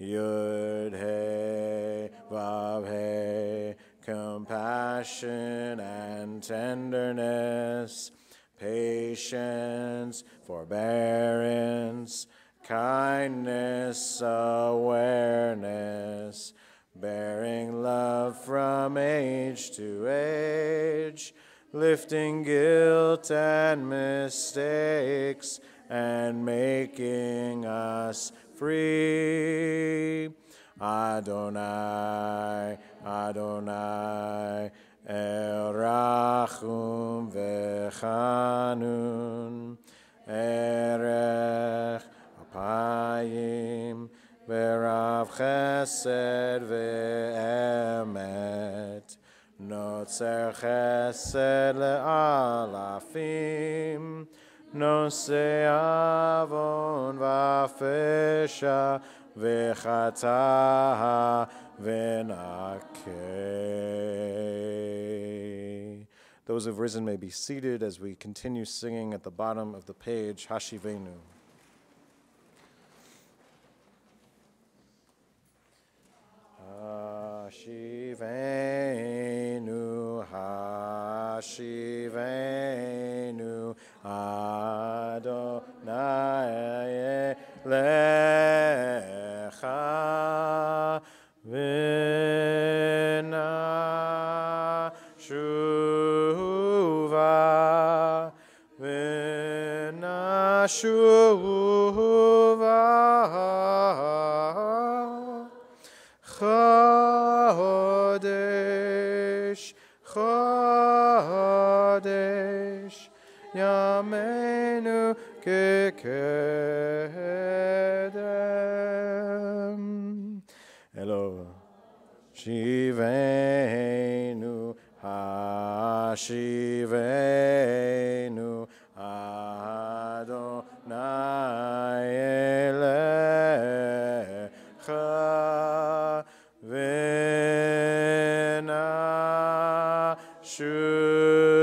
Yud He Vav He, compassion and tenderness, patience, forbearance, kindness, awareness, bearing love from age to age, lifting guilt and mistakes, and making us free. Adonai, Adonai, Erachum v'chanun, Erech apayim, V'rav chesed v'emet, Notzer chesed le'alafim, Nosei avon v'fesha, V'chata v'nakeh. Those who have risen may be seated as we continue singing at the bottom of the page, Hashivenu. Hashivenu, Hashivenu, Adonai Elecha, V'na shuva, V'na shuva, Chodesh, Chodesh, Yameinu kekedem. Elo, Shivenu, Hashivenu, Adonai Elecha, V'na shuva,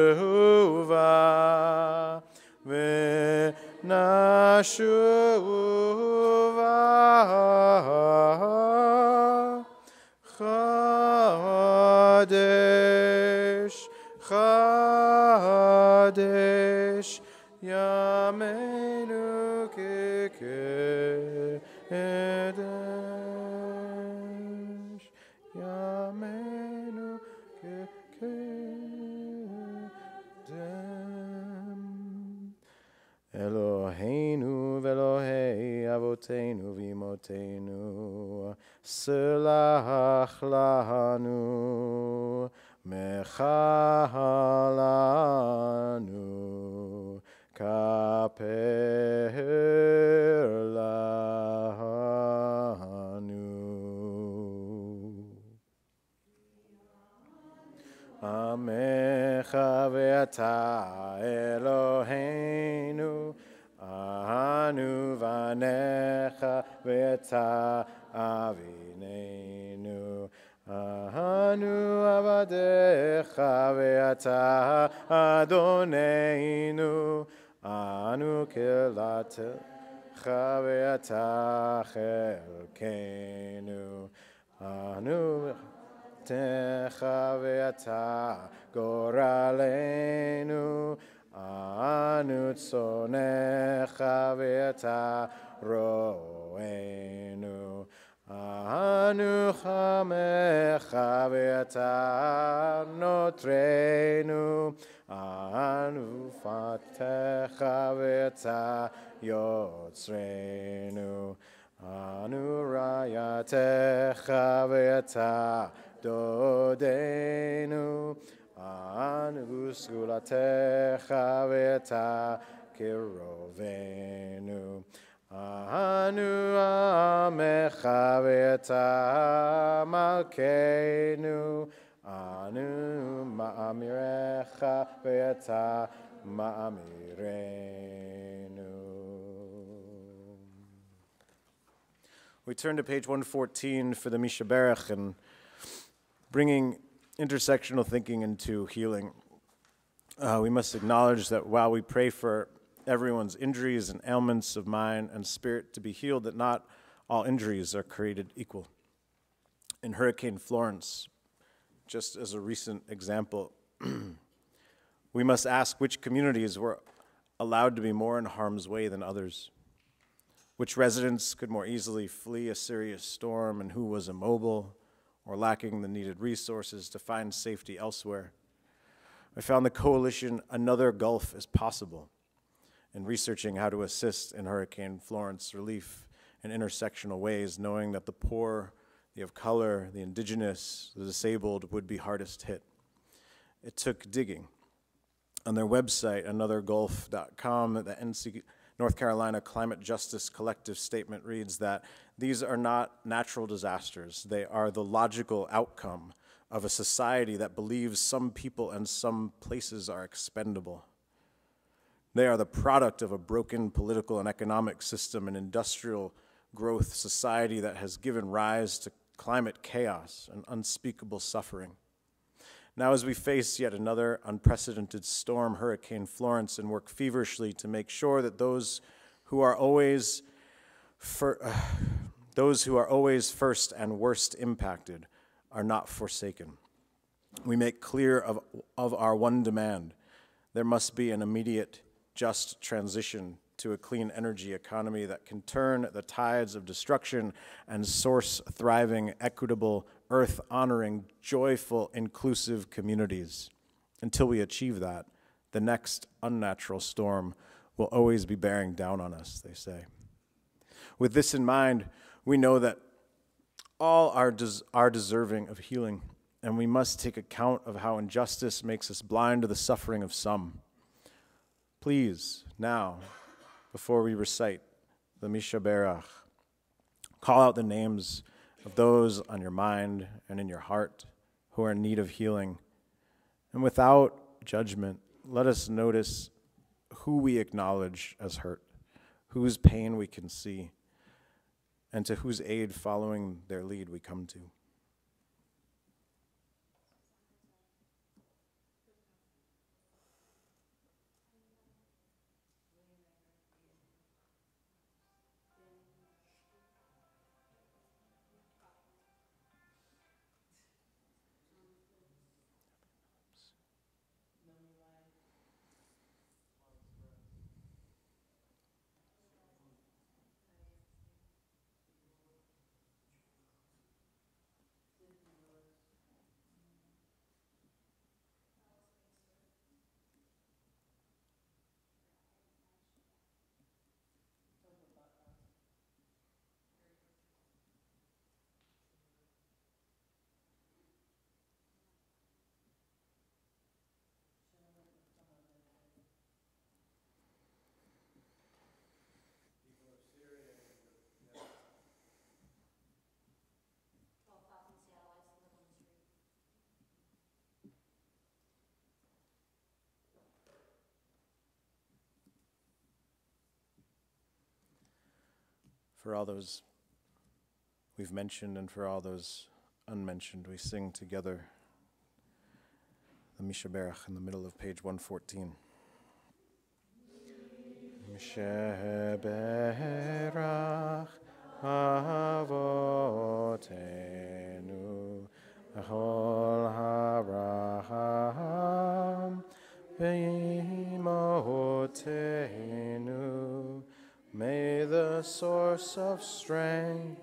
V'na shuva, Chodesh, Chodesh, Yameinu kekedem. avotenu v'imotenu, selach lanu, mechalanu, kaper lanu. Amecha ve'ata Eloheinu, anu vanecha ve'ata avineinu, anu avadecha ve'ata Adoneinu, anu kilatecha ve'ata chelkeinu, anu Techa ve'ata goralenu, anu tzonecha ve'ata roenu, anu chamecha ve'ata notrenu, anu fatecha ve'ata yotzrenu, anu rayatecha ve'ata Dodenu, anu skulatecha ve'ata kirovenu, anu amecha ve'ata malkeinu, anu ma'amirecha ve'ata ma'amirenu. We turn to page 114 for the Mishaberach and bringing intersectional thinking into healing. We must acknowledge that while we pray for everyone's injuries and ailments of mind and spirit to be healed, that not all injuries are created equal. In Hurricane Florence, just as a recent example, we must ask which communities were allowed to be more in harm's way than others, which residents could more easily flee a serious storm, and who was immobile or lacking the needed resources to find safety elsewhere. I found the coalition Another Gulf is Possible in researching how to assist in Hurricane Florence relief in intersectional ways, knowing that the poor, the of color, the indigenous, the disabled would be hardest hit. It took digging. On their website, anothergulf.com, the NC North Carolina Climate Justice Collective statement reads that these are not natural disasters. They are the logical outcome of a society that believes some people and some places are expendable. They are the product of a broken political and economic system, an industrial growth society that has given rise to climate chaos and unspeakable suffering. Now, as we face yet another unprecedented storm, Hurricane Florence, and work feverishly to make sure that those who are always first and worst impacted are not forsaken, we make clear of our one demand: there must be an immediate, just transition to a clean energy economy that can turn the tides of destruction and source thriving, equitable, earth-honoring, joyful, inclusive communities. Until we achieve that, the next unnatural storm will always be bearing down on us, they say. With this in mind, we know that all are deserving of healing, and we must take account of how injustice makes us blind to the suffering of some. Please, now, before we recite the Mishaberach, call out the names of those on your mind and in your heart who are in need of healing. And without judgment, let us notice who we acknowledge as hurt, whose pain we can see, and to whose aid following their lead we come to. for all those we've mentioned and for all those unmentioned, we sing together the Mishaberach in the middle of page 114. Mishaberach avotenu Ahol Abraham Ve'imotenu. May the source of strength,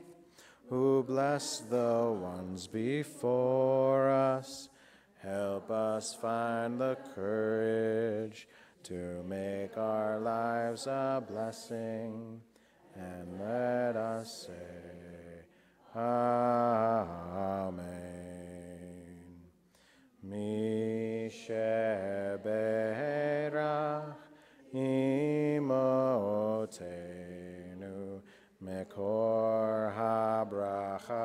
who bless the ones before us, help us find the courage to make our lives a blessing, and let us say, Amen. Mishaberach imotenu mekor habracha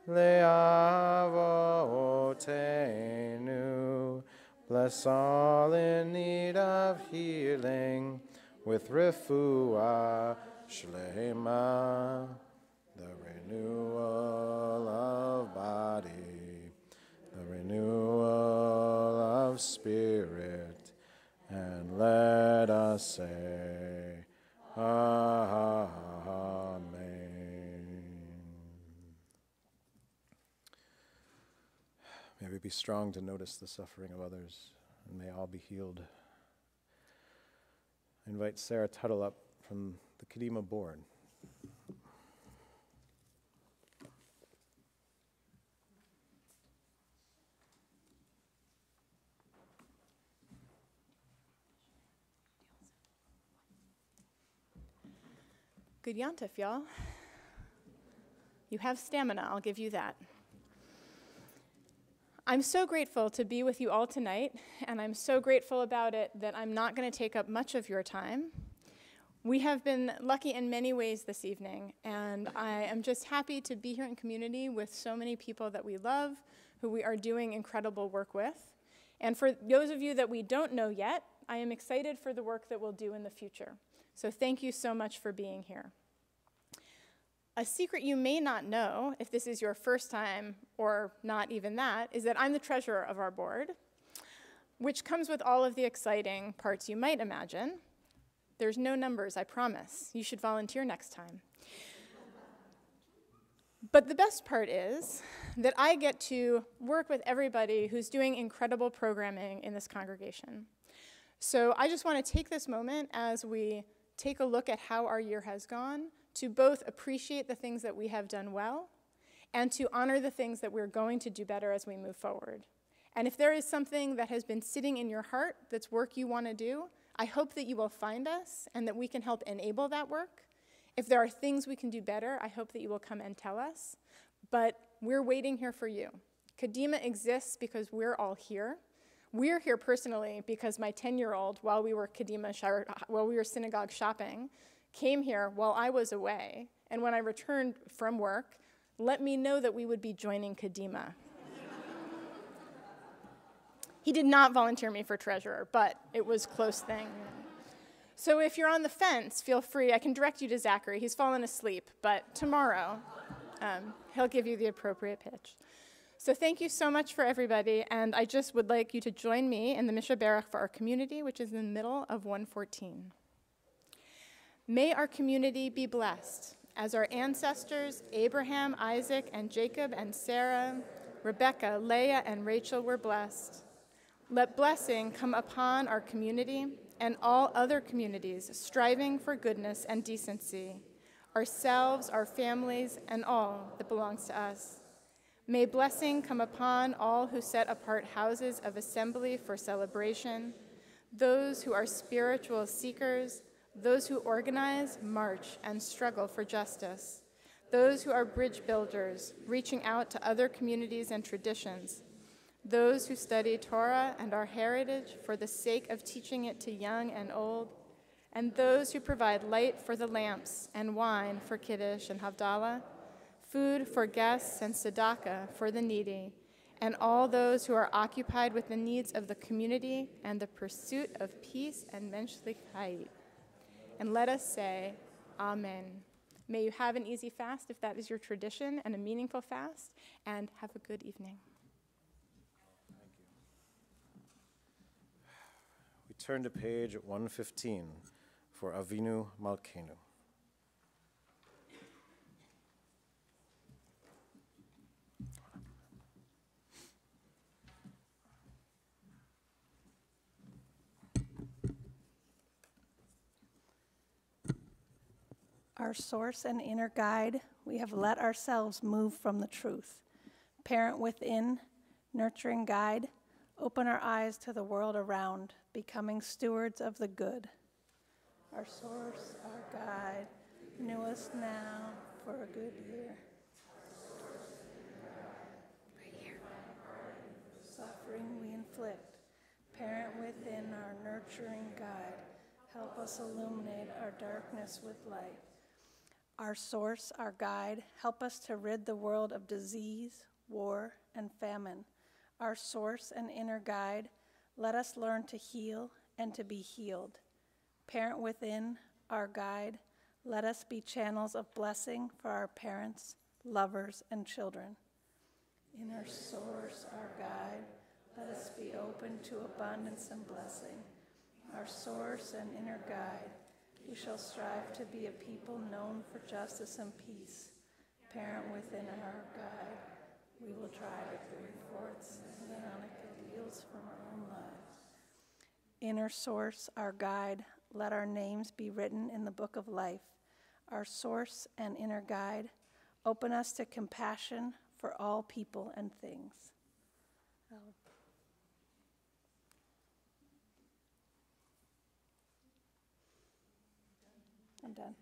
leavotenu. Bless all in need of healing with refuah shlema, the renewal of body, the renewal of spirit, and let us say, Amen. May we be strong to notice the suffering of others, and may all be healed. I invite Sarah Tuttle up from the Kadima board. Good yontif, y'all. You have stamina, I'll give you that. I'm so grateful to be with you all tonight, and I'm so grateful about it that I'm not going to take up much of your time. We have been lucky in many ways this evening, and I am just happy to be here in community with so many people that we love, who we are doing incredible work with. And for those of you that we don't know yet, I am excited for the work that we'll do in the future. So thank you so much for being here. A secret you may not know, if this is your first time or not even that, is that I'm the treasurer of our board, which comes with all of the exciting parts you might imagine. There's no numbers, I promise. You should volunteer next time. But the best part is that I get to work with everybody who's doing incredible programming in this congregation. So I just want to take this moment as we take a look at how our year has gone to both appreciate the things that we have done well and to honor the things that we're going to do better as we move forward. And if there is something that has been sitting in your heart that's work you want to do, I hope that you will find us and that we can help enable that work. If there are things we can do better, I hope that you will come and tell us. But we're waiting here for you. Kadima exists because we're all here. We're here personally because my 10-year-old, while we were synagogue shopping, came here while I was away, and when I returned from work, let me know that we would be joining Kadima. He did not volunteer me for treasurer, but it was a close thing. So if you're on the fence, feel free. I can direct you to Zachary. He's fallen asleep, but tomorrow he'll give you the appropriate pitch. So thank you so much for everybody, and I just would like you to join me in the Mishaberach for our community, which is in the middle of 114. May our community be blessed, as our ancestors, Abraham, Isaac, and Jacob, and Sarah, Rebekah, Leah, and Rachel were blessed. Let blessing come upon our community and all other communities striving for goodness and decency, ourselves, our families, and all that belongs to us. May blessing come upon all who set apart houses of assembly for celebration, those who are spiritual seekers, those who organize, march, and struggle for justice, those who are bridge builders, reaching out to other communities and traditions, those who study Torah and our heritage for the sake of teaching it to young and old, and those who provide light for the lamps and wine for Kiddush and Havdalah, food for guests and tzedakah for the needy, and all those who are occupied with the needs of the community and the pursuit of peace and menschlichkeit. And let us say, Amen. May you have an easy fast if that is your tradition, and a meaningful fast, and have a good evening. We turn to page 115 for Avinu Malkeinu. Our source and inner guide, we have let ourselves move from the truth. Parent within, nurturing guide, open our eyes to the world around, becoming stewards of the good. Our source, our guide, renew us now for a good year. Suffering we inflict, parent within, our nurturing guide, help us illuminate our darkness with light. Our source, our guide, help us to rid the world of disease, war, and famine. Our source and inner guide, let us learn to heal and to be healed. Parent within, our guide, let us be channels of blessing for our parents, lovers, and children. Inner source, our guide, let us be open to abundance and blessing. Our source and inner guide, we shall strive to be a people known for justice and peace. Parent within our guide, we will try to bring forth bionic ideals from our own lives. Inner source, our guide, let our names be written in the book of life. Our source and inner guide, open us to compassion for all people and things. I'm done.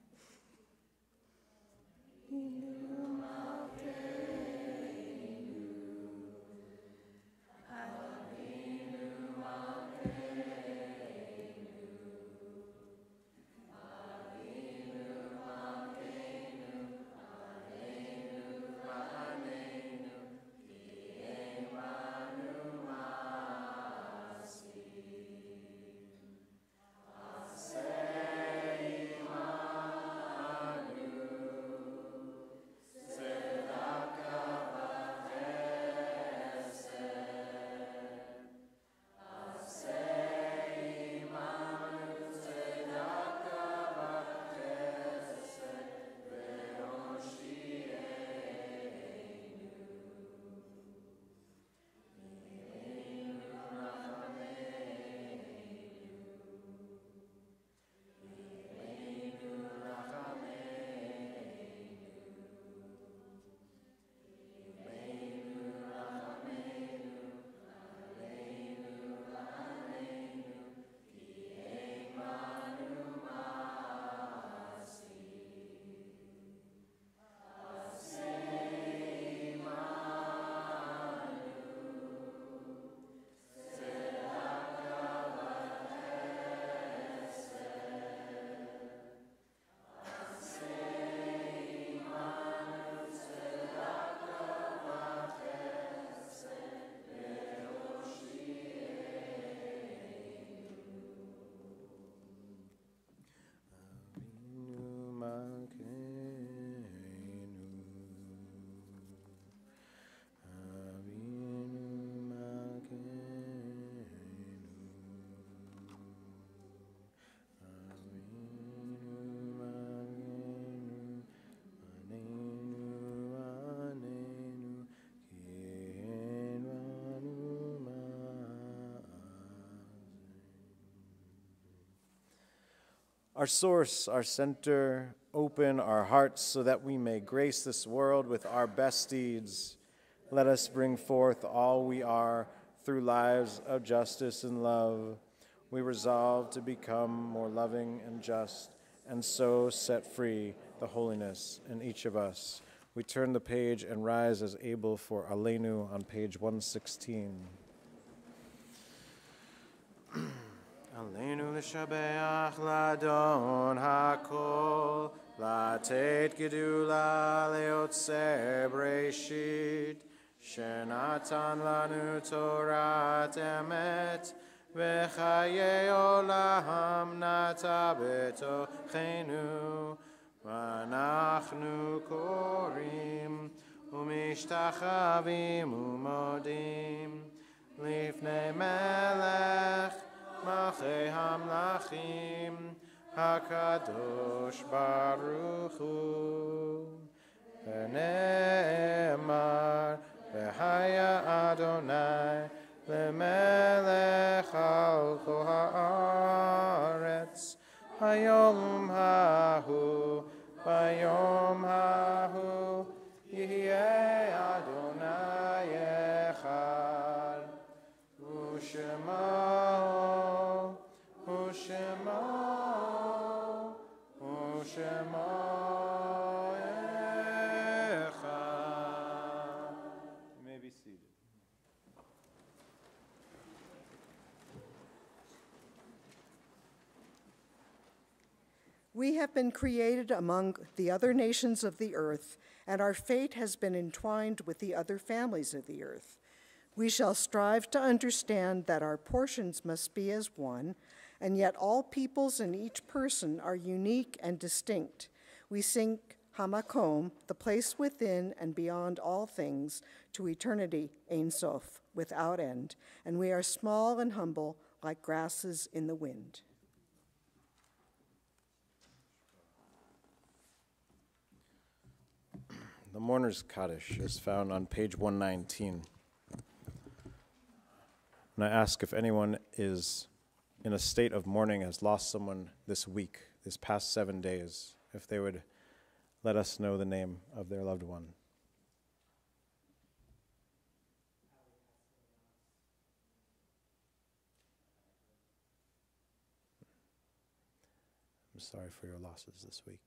Our source, our center, open our hearts so that we may grace this world with our best deeds. Let us bring forth all we are through lives of justice and love. We resolve to become more loving and just, and so set free the holiness in each of us. We turn the page and rise as able for Aleinu on page 116. Aleinu l'shabeach ladon hakol, latet gedula leotzer breshit, shenatan lanu torat emet, v'chaye olam nata betochenu, ואנחנו קוראים ומשתחווים ומודים לפני מלך מלכי המלכים הקדוש ברוך הוא. ונאמר והיה אדוני למלך על כל הארץ ביום ההוא יהיה אדוני אחד ושמו אחד. You may be seated. We have been created among the other nations of the earth, and our fate has been entwined with the other families of the earth. We shall strive to understand that our portions must be as one, and yet all peoples and each person are unique and distinct. We sing Hamakom, the place within and beyond all things, to eternity, Ein Sof, without end, and we are small and humble like grasses in the wind. The Mourner's Kaddish is found on page 119. And I ask if anyone is in a state of mourning, has lost someone this week, this past 7 days, if they would let us know the name of their loved one. I'm sorry for your losses this week.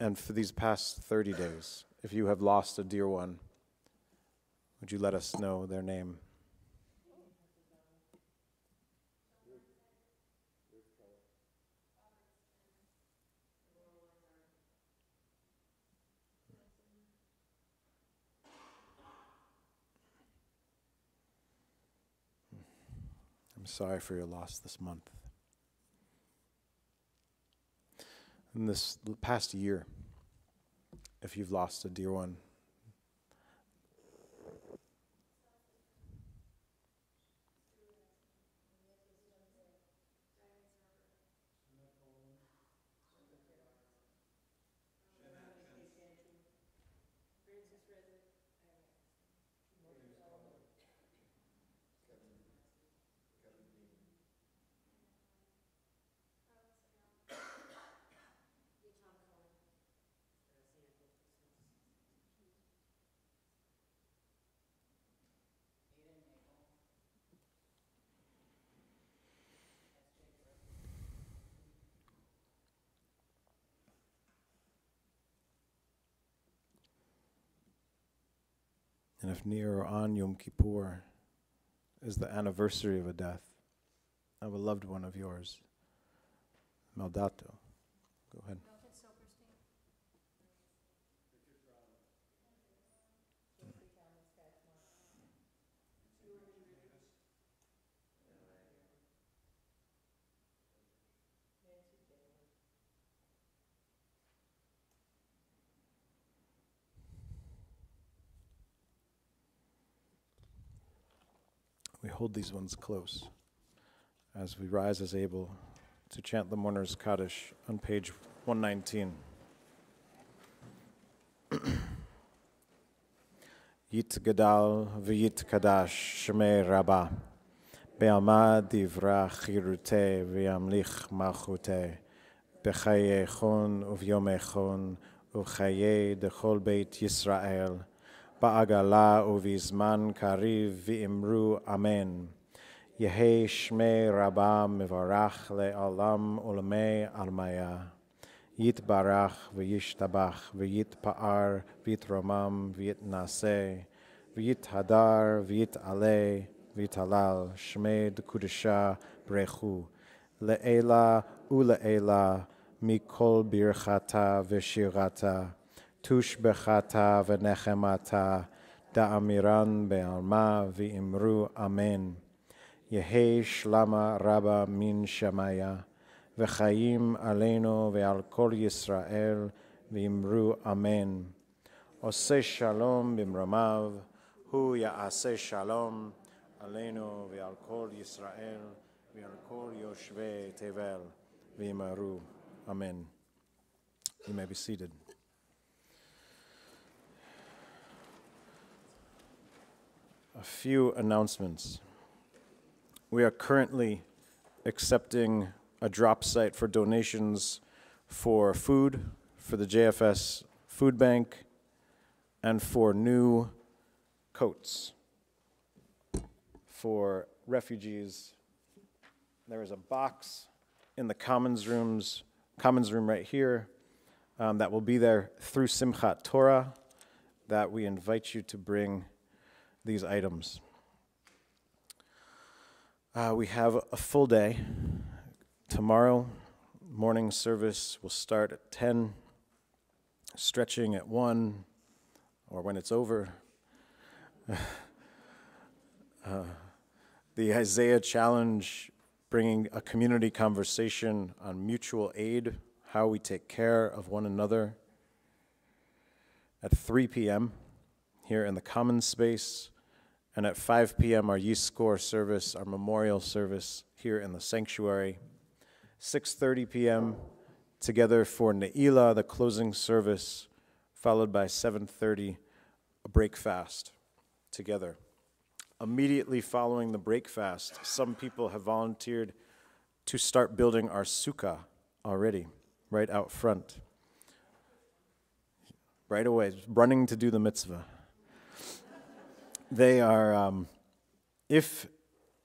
And for these past 30 days, if you have lost a dear one, would you let us know their name? I'm sorry for your loss this month. In this past year, if you've lost a dear one, and if near or on Yom Kippur is the anniversary of a death of a loved one of yours, Maldato, go ahead. We hold these ones close as we rise as able to chant the Mourner's Kaddish on page 119. Yit Gadal v'yit Kadash Shemei Rabbah Be'alma divra chirute v'yamlich malchute B'chaye chon uvyome chon u'chaye dechol beit Yisrael Ba'agala uvizman kariv v'imru amen. Yehi shmei Rabbah mevarach le'alam u'lemei almaya. Yitbarach v'yishtabach v'yitpa'ar v'yitromam v'yitnaseh v'yithadar v'yitaleh v'yitalal shmei d'kudesha brechu le'ela u'le'ela mikol birchata v'shirata Tushbechata v'nechemata da'amiran be'alma v'imru amen. Yehi shlama rabba min shamaya v'chaim aleinu ve'al kol Yisrael v'imru amen. Oseh shalom b'mramav, hu ya'aseh shalom aleinu ve'al kol Yisrael ve'al kol yoshvei tevel v'imru amen. You may be seated. A few announcements. We are currently accepting a drop site for donations for food, for the JFS Food Bank, and for new coats for refugees. There is a box in the commons room right here, that will be there through Simchat Torah, that we invite you to bring these items. We have a full day. Tomorrow, morning service will start at 10, stretching at 1, or when it's over. The Isaiah Challenge, bringing a community conversation on mutual aid, how we take care of one another. At 3 p.m. here in the common space, and at 5 p.m. our Yizkor service, our memorial service here in the sanctuary. 6:30 p.m. together for Ne'ilah, the closing service, followed by 7:30, a break fast together. Immediately following the break fast, some people have volunteered to start building our sukkah already, right out front. Right away, running to do the mitzvah. They are, if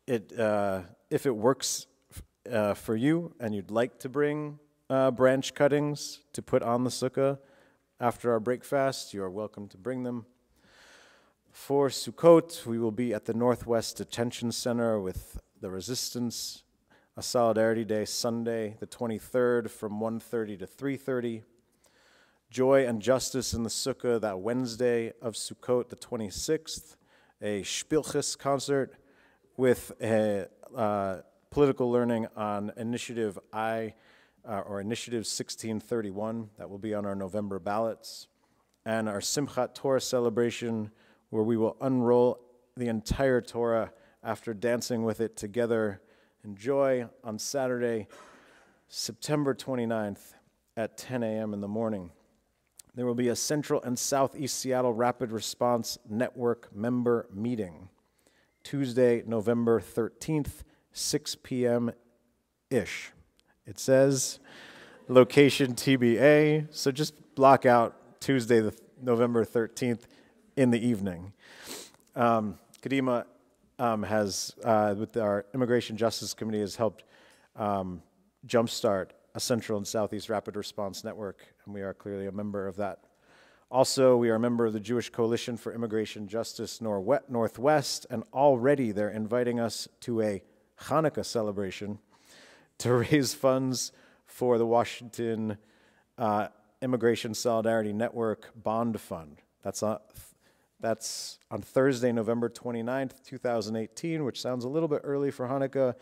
it works for you and you'd like to bring branch cuttings to put on the sukkah after our break fast, you are welcome to bring them. For Sukkot, we will be at the Northwest Detention Center with the Resistance, a Solidarity Day, Sunday, the 23rd, from 1:30 to 3:30. Joy and Justice in the Sukkah that Wednesday of Sukkot, the 26th, a Spielchis concert with a political learning on Initiative or Initiative 1631, that will be on our November ballots, and our Simchat Torah celebration, where we will unroll the entire Torah after dancing with it together in joy on Saturday, September 29th at 10 a.m. in the morning. There will be a Central and Southeast Seattle Rapid Response Network member meeting, Tuesday, November 13th, 6 p.m.-ish. It says location TBA, so just block out Tuesday, November 13th in the evening. Kadima has, with our Immigration Justice Committee, has helped jumpstart a Central and Southeast Rapid Response Network, and we are clearly a member of that. Also, we are a member of the Jewish Coalition for Immigration Justice Northwest, and already they're inviting us to a Hanukkah celebration to raise funds for the Washington Immigration Solidarity Network Bond Fund. That's on Thursday, November 29th, 2018, which sounds a little bit early for Hanukkah,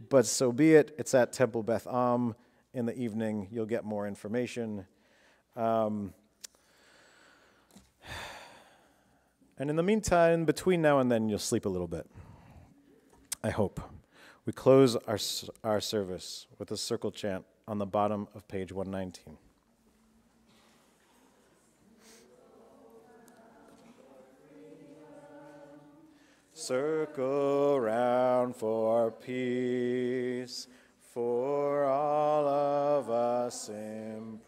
but so be it. It's at Temple Beth Am in the evening. You'll get more information. And in the meantime, between now and then, you'll sleep a little bit, I hope. We close our service with a circle chant on the bottom of page 119. Circle round for peace, for all of us in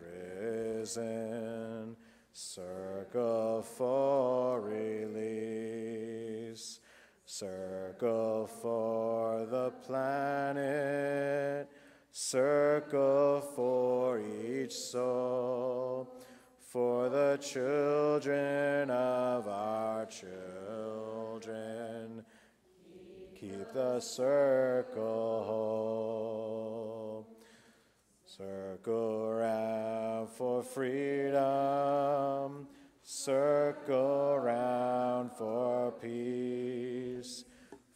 prison. Circle for release. Circle for the planet. Circle for each soul. For the children of our children. Keep the circle whole. Circle round for freedom. Circle round for peace.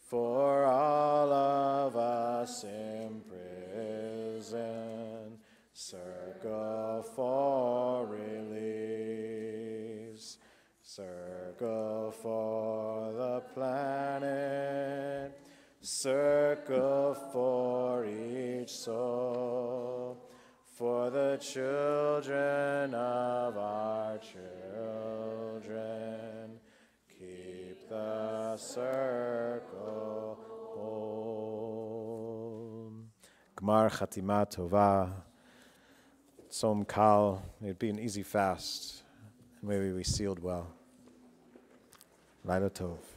For all of us in prison. Circle for release. Circle for the planet. Circle for each soul. For the children of our children. Keep the circle whole. Gmar Chatima Tova. Som Kal. May it be an easy fast. And may we be sealed well. Laila Tov.